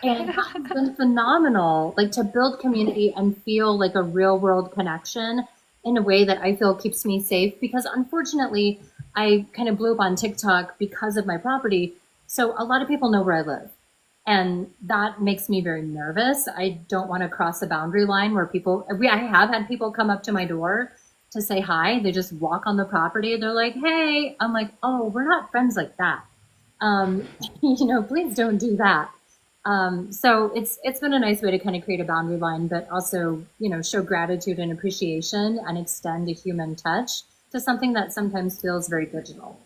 And it's been phenomenal, like, to build community and feel like a real world connection in a way that I feel keeps me safe. Because unfortunately, I kind of blew up on TikTok because of my property. So a lot of people know where I live. And that makes me very nervous. I don't want to cross a boundary line where I have had people come up to my door to say hi. They just walk on the property. They're like, hey, I'm like, oh, we're not friends like that. Please don't do that. So it's been a nice way to kind of create a boundary line, but also, show gratitude and appreciation and extend a human touch to something that sometimes feels very digital.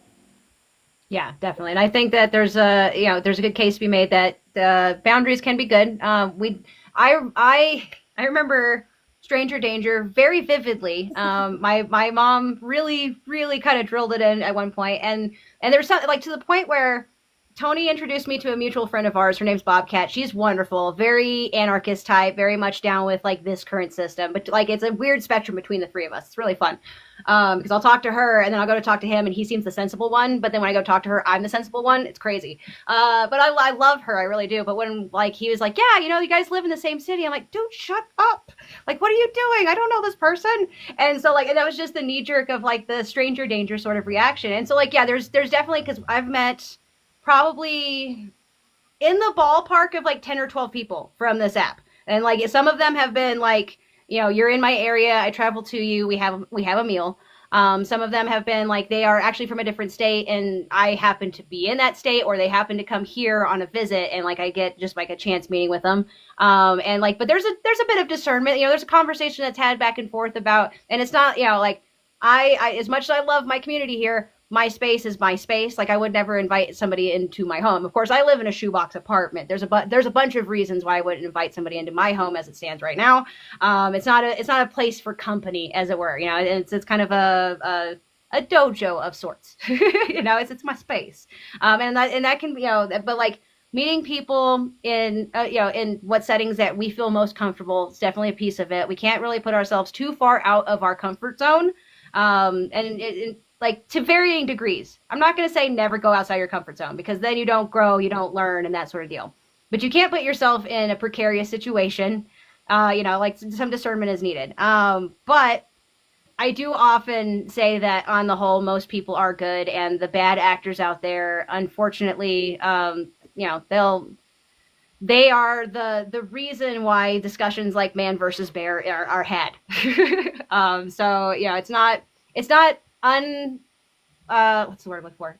Yeah, definitely. And I think that there's a good case to be made that boundaries can be good. I remember stranger danger very vividly. My mom really, really kind of drilled it in at one point, and there's something like to the point where Tony introduced me to a mutual friend of ours. Her name's Bobcat. She's wonderful, very anarchist type, very much down with like this current system. But like, it's a weird spectrum between the three of us. It's really fun because I'll talk to her and then I'll go to talk to him, and he seems the sensible one. But then when I go talk to her, I'm the sensible one. It's crazy. But I love her. I really do. But when like he was like, yeah, you guys live in the same city. I'm like, dude, shut up. Like, what are you doing? I don't know this person. And so like, and that was just the knee jerk of like the stranger danger sort of reaction. And so like, yeah, there's definitely, because I've met probably in the ballpark of like 10 or 12 people from this app. And like, some of them have been like, you're in my area, I travel to you, we have a meal. Some of them have been like, they are actually from a different state and I happen to be in that state, or they happen to come here on a visit, and like I get just like a chance meeting with them. And like, but there's a bit of discernment, there's a conversation that's had back and forth about, and it's not, like I as much as I love my community here, my space is my space. Like, I would never invite somebody into my home. Of course, I live in a shoebox apartment. There's a bunch of reasons why I wouldn't invite somebody into my home as it stands right now. It's not a place for company, as it were. It's kind of a dojo of sorts. It's my space. And that can, but like meeting people in in what settings that we feel most comfortable is definitely a piece of it. We can't really put ourselves too far out of our comfort zone, like to varying degrees. I'm not going to say never go outside your comfort zone, because then you don't grow, you don't learn, and that sort of deal. But you can't put yourself in a precarious situation. Like some discernment is needed. But I do often say that on the whole, most people are good, and the bad actors out there, unfortunately, they are the reason why discussions like man versus bear are had. So it's not what's the word I'm looking for?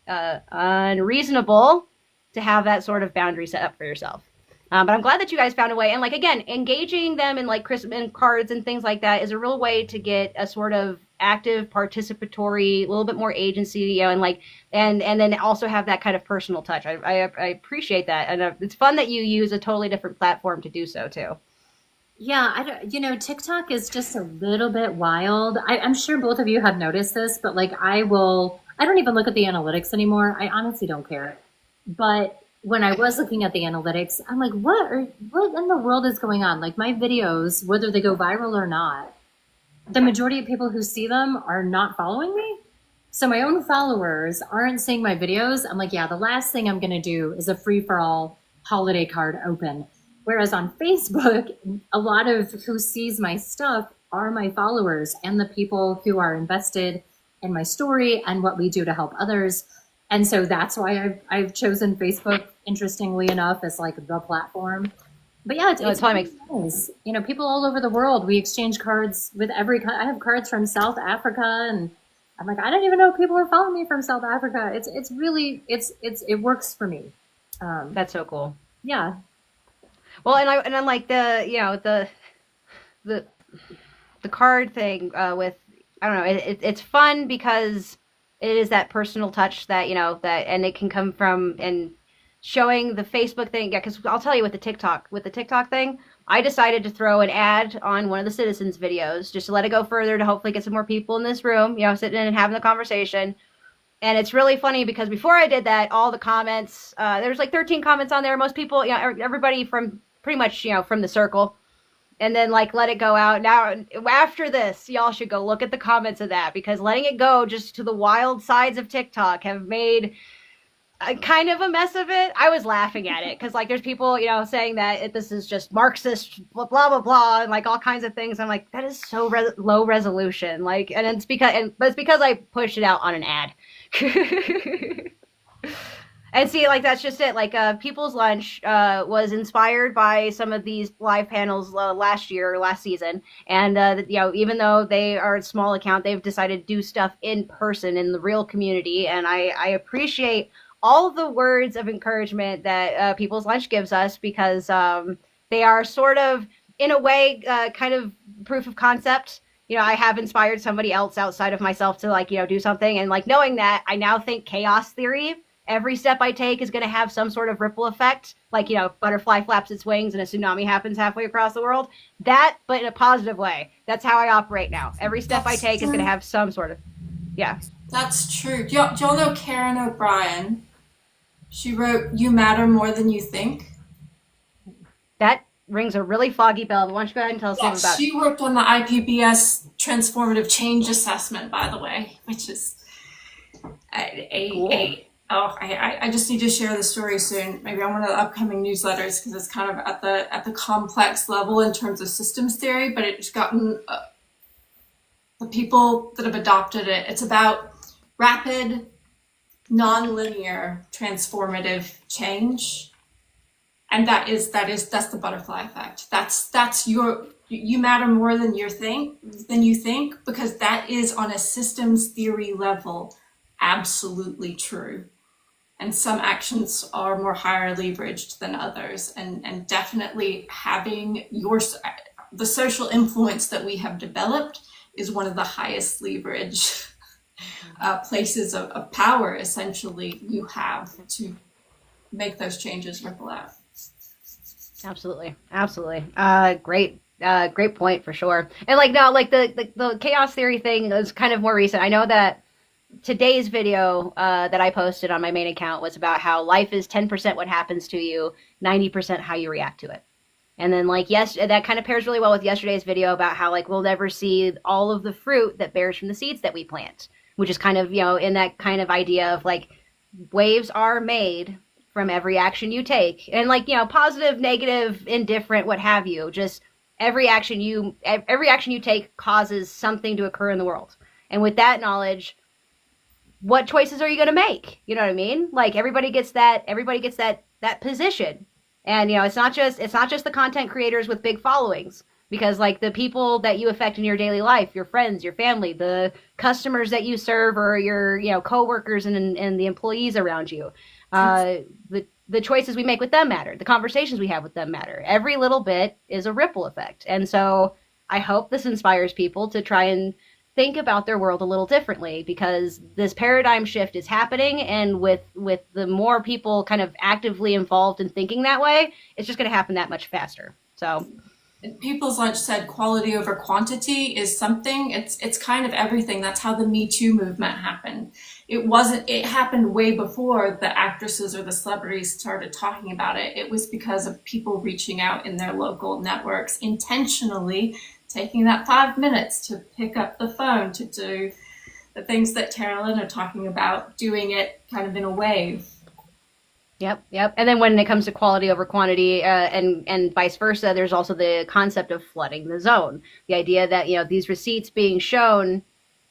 Unreasonable to have that sort of boundary set up for yourself. But I'm glad that you guys found a way. And like, again, engaging them in like Christmas cards and things like that is a real way to get a sort of active, participatory, a little bit more agency, and like, and then also have that kind of personal touch. I appreciate that. And it's fun that you use a totally different platform to do so too. Yeah, TikTok is just a little bit wild. I'm sure both of you have noticed this, but like I don't even look at the analytics anymore. I honestly don't care. But when I was looking at the analytics, I'm like, what in the world is going on? Like my videos, whether they go viral or not, the majority of people who see them are not following me. So my own followers aren't seeing my videos. I'm like, yeah, the last thing I'm going to do is a free for all holiday card open. Whereas on Facebook, a lot of who sees my stuff are my followers and the people who are invested in my story and what we do to help others. And so that's why I've chosen Facebook, interestingly enough, as like the platform. But yeah, it's really nice. People all over the world, we exchange cards with I have cards from South Africa, and I'm like, I don't even know if people are following me from South Africa. It works for me. That's so cool. Yeah. Well, and I'm like the card thing with, I don't know, it's fun because it is that personal touch that, and it can come from, and showing the Facebook thing. Yeah, because I'll tell you with the TikTok thing, I decided to throw an ad on one of the citizens' videos just to let it go further, to hopefully get some more people in this room, sitting in and having the conversation. And it's really funny because before I did that, all the comments, there's like 13 comments on there. Most people, everybody from pretty much, from the circle. And then like let it go out. Now, after this, y'all should go look at the comments of that, because letting it go just to the wild sides of TikTok have made kind of a mess of it. I was laughing at it because like there's people, saying that this is just Marxist, blah, blah, blah, and like all kinds of things. I'm like, that is so low resolution. Like, and it's because I pushed it out on an ad. And see, like, that's just it. Like, People's Lunch was inspired by some of these live panels last season. And, even though they are a small account, they've decided to do stuff in person in the real community. And I appreciate all of the words of encouragement that People's Lunch gives us, because they are sort of, in a way, kind of proof of concept. I have inspired somebody else outside of myself to, like, do something. And, like, knowing that, I now think chaos theory. Every step I take is going to have some sort of ripple effect. Like, butterfly flaps its wings and a tsunami happens halfway across the world. That, but in a positive way. That's how I operate now. Every step I take is going to have some sort of, yeah. That's true. Do y'all know Karen O'Brien? She wrote, "You matter more than you think." That rings a really foggy bell. But why don't you go ahead and tell us something about it? She worked on the IPBS transformative change assessment, by the way, which is cool. I just need to share the story soon, maybe on one of the upcoming newsletters, because it's kind of at the complex level in terms of systems theory, but it's gotten the people that have adopted it. It's about rapid, non-linear, transformative change, and that's the butterfly effect. That's you matter more than you think, because that is on a systems theory level absolutely true. And some actions are more higher leveraged than others, and definitely having the social influence that we have developed is one of the highest leverage places of power, essentially, you have to make those changes ripple out. Absolutely. Great point for sure. And like, no, like the chaos theory thing is kind of more recent. I know that today's video that I posted on my main account was about how life is 10% what happens to you, 90% how you react to it. And then like yes, that kind of pairs really well with yesterday's video about how like we'll never see all of the fruit that bears from the seeds that we plant, which is kind of, you know, in that kind of idea of like waves are made from every action you take. And like, you know, positive, negative, indifferent, what have you, just every action you take causes something to occur in the world. And with that knowledge, what choices are you going to make? You know what I mean? Like everybody gets that position. And you know, it's not just the content creators with big followings, because like the people that you affect in your daily life, your friends, your family, the customers that you serve, or your, you know, coworkers and the employees around you, the choices we make with them matter. The conversations we have with them matter. Every little bit is a ripple effect. And so I hope this inspires people to try and think about their world a little differently, because this paradigm shift is happening, and with the more people kind of actively involved in thinking that way, it's just going to happen that much faster. So People's Lunch said quality over quantity is something. It's kind of everything. That's how the Me Too movement happened. It happened way before the actresses or the celebrities started talking about it. It was because of people reaching out in their local networks, intentionally taking that 5 minutes to pick up the phone, to do the things that Terra and are talking about, doing it kind of in a wave. Yep. And then when it comes to quality over quantity, and vice versa, there's also the concept of flooding the zone. The idea that, you know, these receipts being shown,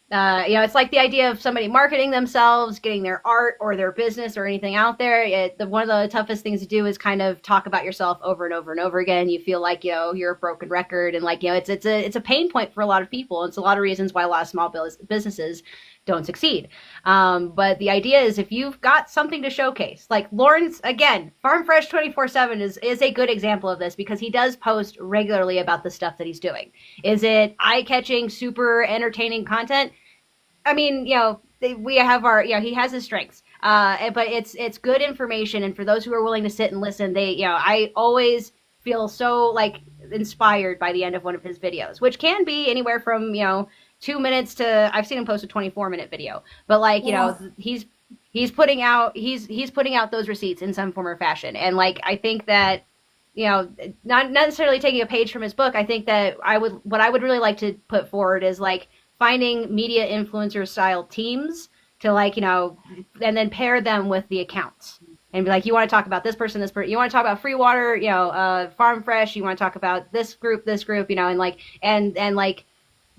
you know, it's like the idea of somebody marketing themselves, getting their art or their business or anything out there. One of the toughest things to do is kind of talk about yourself over and over and over again. You feel like, you know, you're a broken record, and like, you know, it's a pain point for a lot of people. It's a lot of reasons why a lot of small businesses don't succeed. But the idea is, if you've got something to showcase, like Lawrence, again, Farm Fresh 24/7 is a good example of this, because he does post regularly about the stuff that he's doing. Is it eye-catching, super entertaining content? I mean, you know, we have our, you know, he has his strengths, but it's good information. And for those who are willing to sit and listen, you know, I always feel so like inspired by the end of one of his videos, which can be anywhere from, you know, 2 minutes to, I've seen him post a 24-minute video, but like, you know, he's putting out those receipts in some form or fashion. And like, I think that, you know, not necessarily taking a page from his book, I think that what I would really like to put forward is like finding media influencer style teams to, like, you know, and then pair them with the accounts and be like, you want to talk about this person, you want to talk about free water, you know, Farm Fresh, you want to talk about this group, you know, and like, and like,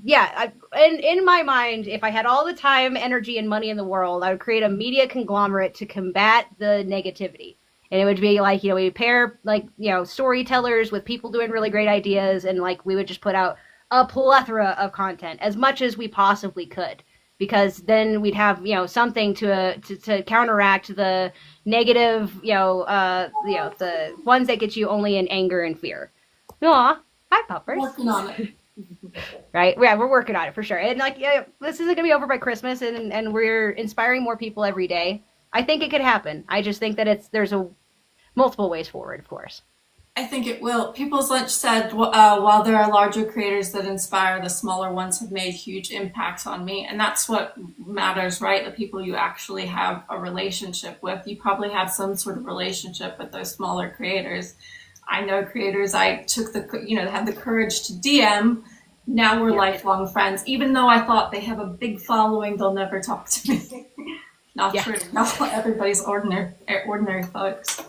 yeah, in my mind, if I had all the time, energy, and money in the world, I would create a media conglomerate to combat the negativity. And it would be like, you know, we would pair, like, you know, storytellers with people doing really great ideas, and like we would just put out a plethora of content, as much as we possibly could, because then we'd have, you know, something to counteract the negative, you know, the ones that get you only in anger and fear. Aw, hi, puppers. Working on it. Right? Yeah, we're working on it for sure. And like, yeah, this isn't gonna be over by Christmas, and we're inspiring more people every day. I think it could happen. I just think that there's multiple ways forward, of course. I think it will. People's Lunch said, while there are larger creators that inspire, the smaller ones have made huge impacts on me. And that's what matters, right? The people you actually have a relationship with. You probably have some sort of relationship with those smaller creators. I know creators I took had the courage to DM. Now we're lifelong friends. Even though I thought they have a big following, they'll never talk to me. Not true. Not everybody's ordinary folks.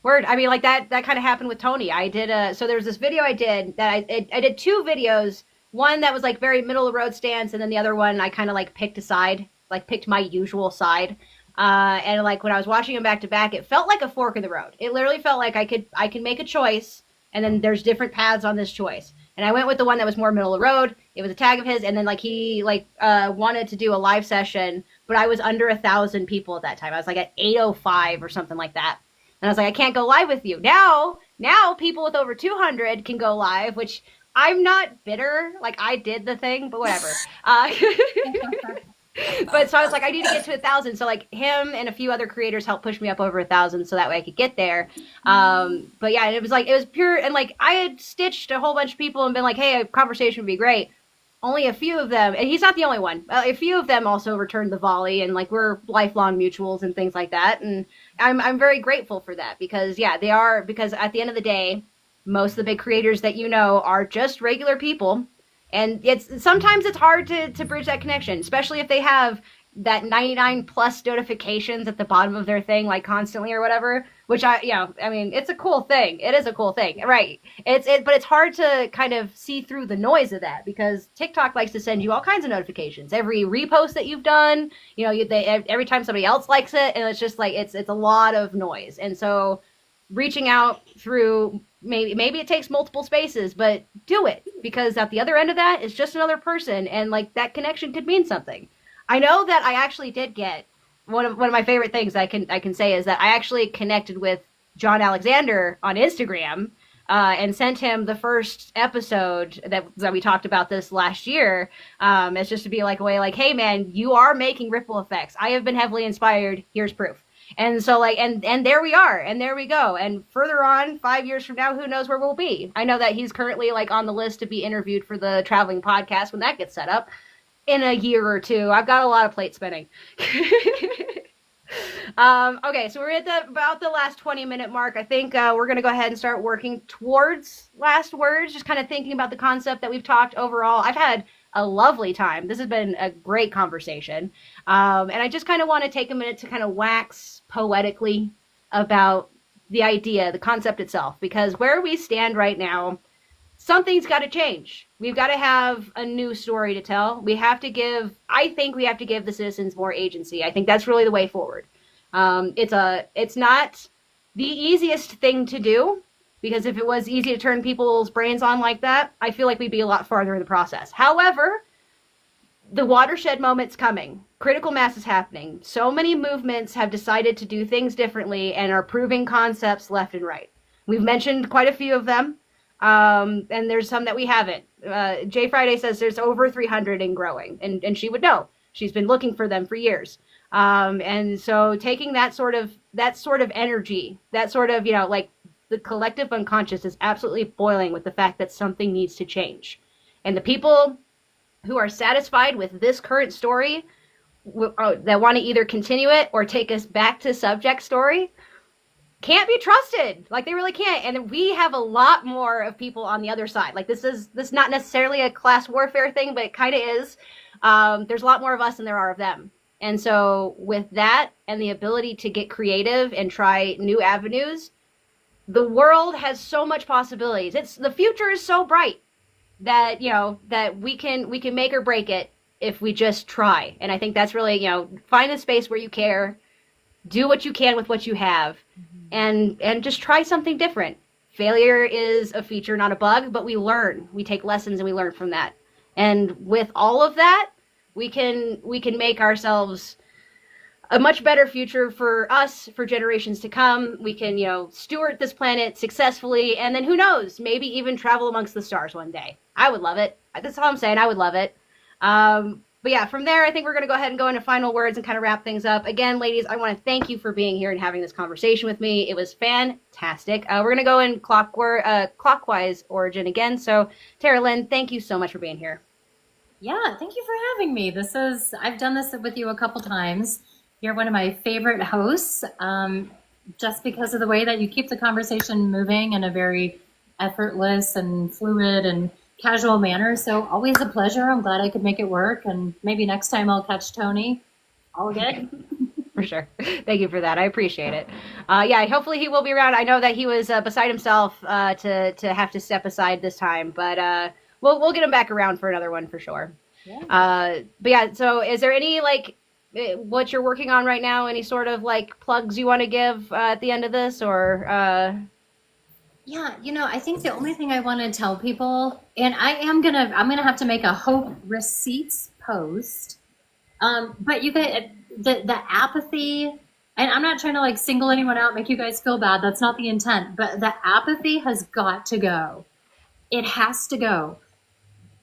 Word. I mean, like that kind of happened with Tony. I did so there's this video I did that I did two videos. One that was like very middle of the road stance, and then the other one I kind of like picked a side, like picked my usual side. And like when I was watching them back to back, it felt like a fork in the road. It literally felt like I can make a choice, and then there's different paths on this choice. And I went with the one that was more middle of the road. It was a tag of his, and then like he wanted to do a live session, but I was under 1,000 people at that time. I was like at 805 or something like that. And I was like, I can't go live with you. Now people with over 200 can go live, which I'm not bitter. Like, I did the thing, but whatever. But so I was like, I need to get to 1,000. So like him and a few other creators helped push me up over 1,000 so that way I could get there. But yeah, it was pure. And like I had stitched a whole bunch of people and been like, hey, a conversation would be great. only a few of them, and he's not the only one. A few of them also returned the volley, and like we're lifelong mutuals and things like that. And I'm very grateful for that because yeah, they are, because at the end of the day, most of the big creators that you know are just regular people, and sometimes it's hard to bridge that connection, especially if they have that 99 plus notifications at the bottom of their thing, like constantly or whatever, which I mean, it's a cool thing. It is a cool thing, right? But it's hard to kind of see through the noise of that because TikTok likes to send you all kinds of notifications. Every repost that you've done, every time somebody else likes it, and it's just like, it's a lot of noise. And so reaching out through, maybe it takes multiple spaces, but do it, because at the other end of that is just another person, and like that connection could mean something. I know that I actually did get one of my favorite things I can say is that I actually connected with John Alexander on Instagram and sent him the first episode that we talked about this last year, as just to be like a way like, hey man, you are making ripple effects. I have been heavily inspired. Here's proof. And so like, and there we are, and there we go. And further on, 5 years from now, who knows where we'll be? I know that he's currently like on the list to be interviewed for the traveling podcast when that gets set up in a year or two. I've got a lot of plate spinning. Okay, so we're at about the last 20-minute mark. I think we're going to go ahead and start working towards last words, just kind of thinking about the concept that we've talked overall. I've had a lovely time. This has been a great conversation. And I just kind of want to take a minute to kind of wax poetically about the idea, the concept itself, because where we stand right now, something's got to change. We've got to have a new story to tell. I think we have to give the citizens more agency. I think that's really the way forward. It's not the easiest thing to do, because if it was easy to turn people's brains on like that, I feel like we'd be a lot farther in the process. However, the watershed moment's coming. Critical mass is happening. So many movements have decided to do things differently and are proving concepts left and right. We've mentioned quite a few of them. And there's some that we haven't. j.Friday says there's over 300 and growing, and she would know. She's been looking for them for years. And so taking that sort of energy, that sort of, like the collective unconscious is absolutely boiling with the fact that something needs to change. And the people who are satisfied with this current story that want to either continue it or take us back to subject story can't be trusted. Like, they really can't. And we have a lot more of people on the other side. Like, this is not necessarily a class warfare thing, but it kind of is. There's a lot more of us than there are of them. And so with that and the ability to get creative and try new avenues, the world has so much possibilities. The future is so bright that, that we can make or break it if we just try. And I think that's really, find a space where you care, do what you can with what you have, and just try something different. Failure is a feature, not a bug, but we learn. We take lessons and we learn from that. And with all of that, we can make ourselves a much better future for us, for generations to come. We can, steward this planet successfully, and then who knows, maybe even travel amongst the stars one day. I would love it. That's all I'm saying. I would love it. But yeah, from there, I think we're going to go ahead and go into final words and kind of wrap things up. Again, ladies, I want to thank you for being here and having this conversation with me. It was fantastic. We're going to go in clockwise origin again. So, Terra Lynn, thank you so much for being here. Yeah, thank you for having me. I've done this with you a couple times. You're one of my favorite hosts, just because of the way that you keep the conversation moving in a very effortless and fluid and casual manner. So always a pleasure. I'm glad I could make it work. And maybe next time I'll catch Tony. All good. For sure. Thank you for that. I appreciate it. Yeah, hopefully he will be around. I know that he was beside himself to have to step aside this time, but we'll get him back around for another one for sure. Yeah. But yeah, so is there any what you're working on right now? Any sort of plugs you want to give at the end of this, or? Yeah, I think the only thing I want to tell people, and I'm gonna have to make a hope receipts post. But you guys, the apathy, and I'm not trying to single anyone out, make you guys feel bad. That's not the intent. But the apathy has got to go. It has to go.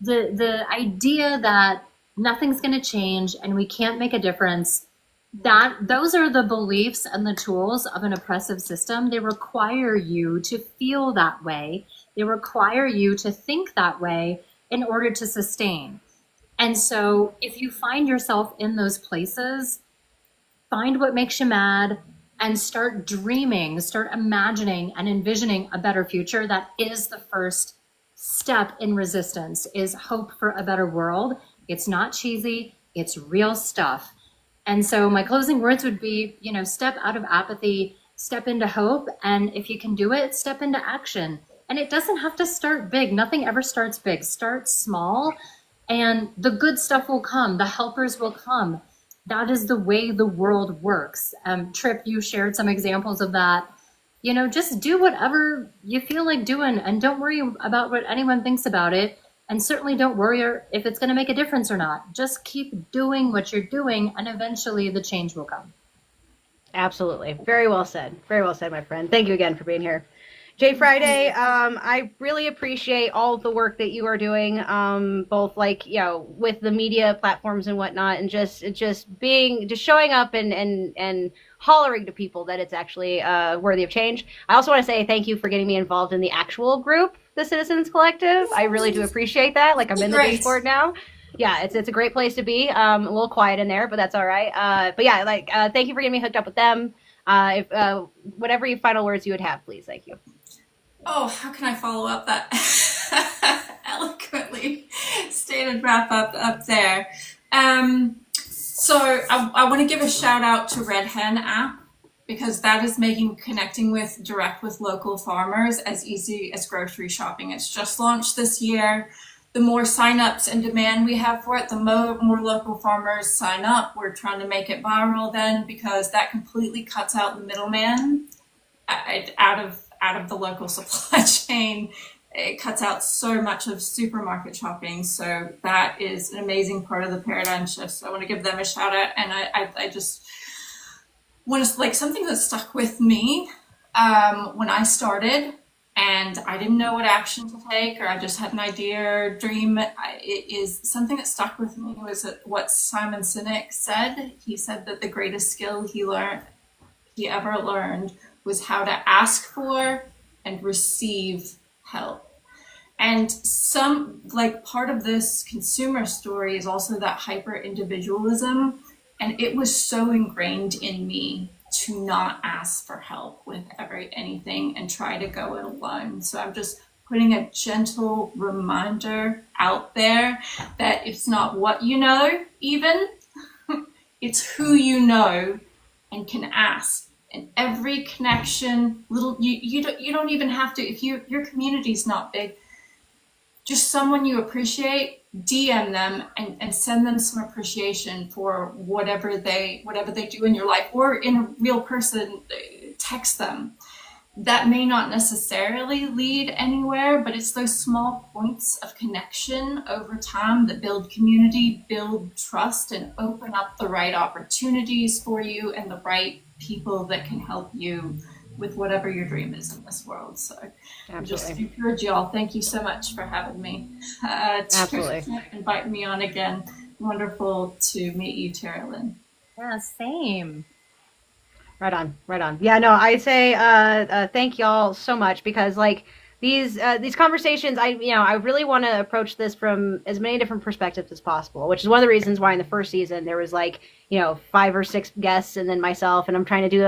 The idea that nothing's going to change and we can't make a difference, those are the beliefs and the tools of an oppressive system. They require you to feel that way. They require you to think that way in order to sustain. And so if you find yourself in those places, find what makes you mad and start dreaming, start imagining and envisioning a better future. That is the first step in resistance, is hope for a better world. It's not cheesy, it's real stuff. And so my closing words would be, step out of apathy, step into hope. And if you can do it, step into action. And it doesn't have to start big. Nothing ever starts big. Start small and the good stuff will come. The helpers will come. That is the way the world works. Tripp, you shared some examples of that. Just do whatever you feel like doing and don't worry about what anyone thinks about it. And certainly don't worry if it's going to make a difference or not. Just keep doing what you're doing and eventually the change will come. Absolutely. Very well said. Very well said, my friend. Thank you again for being here. j.Friday, I really appreciate all of the work that you are doing, both with the media platforms and whatnot, and just showing up and hollering to people that it's actually worthy of change. I also want to say thank you for getting me involved in the actual group, the Citizens Collective. I really do appreciate that. I'm in the Discord now. Yeah, it's a great place to be. A little quiet in there, but that's all right. But yeah, thank you for getting me hooked up with them. If whatever your final words you would have, please. Thank you. Oh, how can I follow up that eloquently stated wrap up there? So I want to give a shout out to Red Hen app, because that is making connecting direct with local farmers as easy as grocery shopping. It's just launched this year. The more signups and demand we have for it, the more local farmers sign up. We're trying to make it viral then, because that completely cuts out the middleman out of the local supply chain. It cuts out so much of supermarket shopping. So that is an amazing part of the paradigm shift. So I want to give them a shout out. And I just want to, something that stuck with me when I started, and I didn't know what action to take, or I just had an idea or dream. It is something that stuck with me was what Simon Sinek said. He said that the greatest skill he ever learned was how to ask for and receive help. And part of this consumer story is also that hyper individualism. And it was so ingrained in me to not ask for help with anything and try to go it alone. So I'm just putting a gentle reminder out there that it's not what you know, even, it's who you know and can ask. And every connection, you don't even have to, if your community's not big, just someone you appreciate, DM them and send them some appreciation for whatever they do in your life, or in a real person, text them. That may not necessarily lead anywhere, but it's those small points of connection over time that build community, build trust, and open up the right opportunities for you and the right people that can help you with whatever your dream is in this world. So I just encourage y'all. Thank you so much for having me. Absolutely. Invite me on again. Wonderful to meet you, Terra Lynn. Yeah, same. Right on. Yeah, no, I say thank y'all so much, because these conversations, I really want to approach this from as many different perspectives as possible, which is one of the reasons why in the first season there was 5 or 6 guests and then myself, and I'm trying to do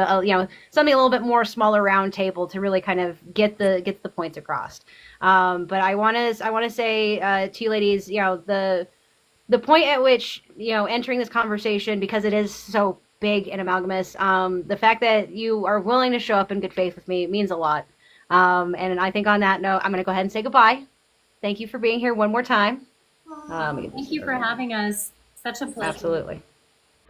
something a little bit more smaller round table to really kind of get the points across. But I want to say to you ladies, the point at which entering this conversation, because it is so big and amalgamous, the fact that you are willing to show up in good faith with me means a lot. And I think on that note, I'm going to go ahead and say goodbye. Thank you for being here one more time. Thank you for having us. Such a pleasure. Absolutely.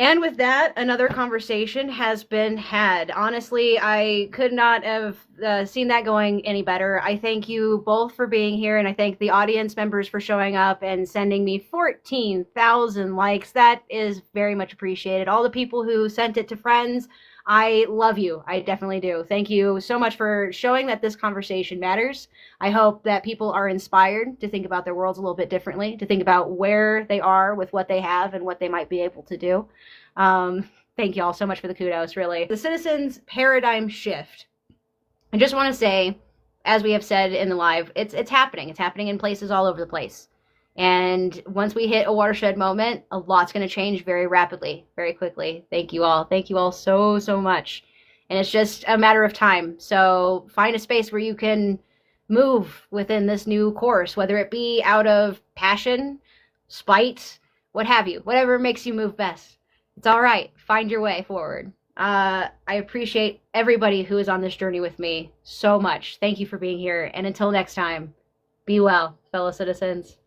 And with that, another conversation has been had. Honestly, I could not have seen that going any better. I thank you both for being here, and I thank the audience members for showing up and sending me 14,000 likes. That is very much appreciated. All the people who sent it to friends, I love you. I definitely do. Thank you so much for showing that this conversation matters. I hope that people are inspired to think about their worlds a little bit differently, to think about where they are with what they have and what they might be able to do. Thank you all so much for the kudos, really. The citizens' paradigm shift. I just want to say, as we have said in the live, it's happening. It's happening in places all over the place. And once we hit a watershed moment, a lot's going to change very rapidly, very quickly. Thank you all. Thank you all so, so much. And it's just a matter of time. So find a space where you can move within this new course, whether it be out of passion, spite, what have you, whatever makes you move best. It's all right. Find your way forward. I appreciate everybody who is on this journey with me so much. Thank you for being here. And until next time, be well, fellow citizens.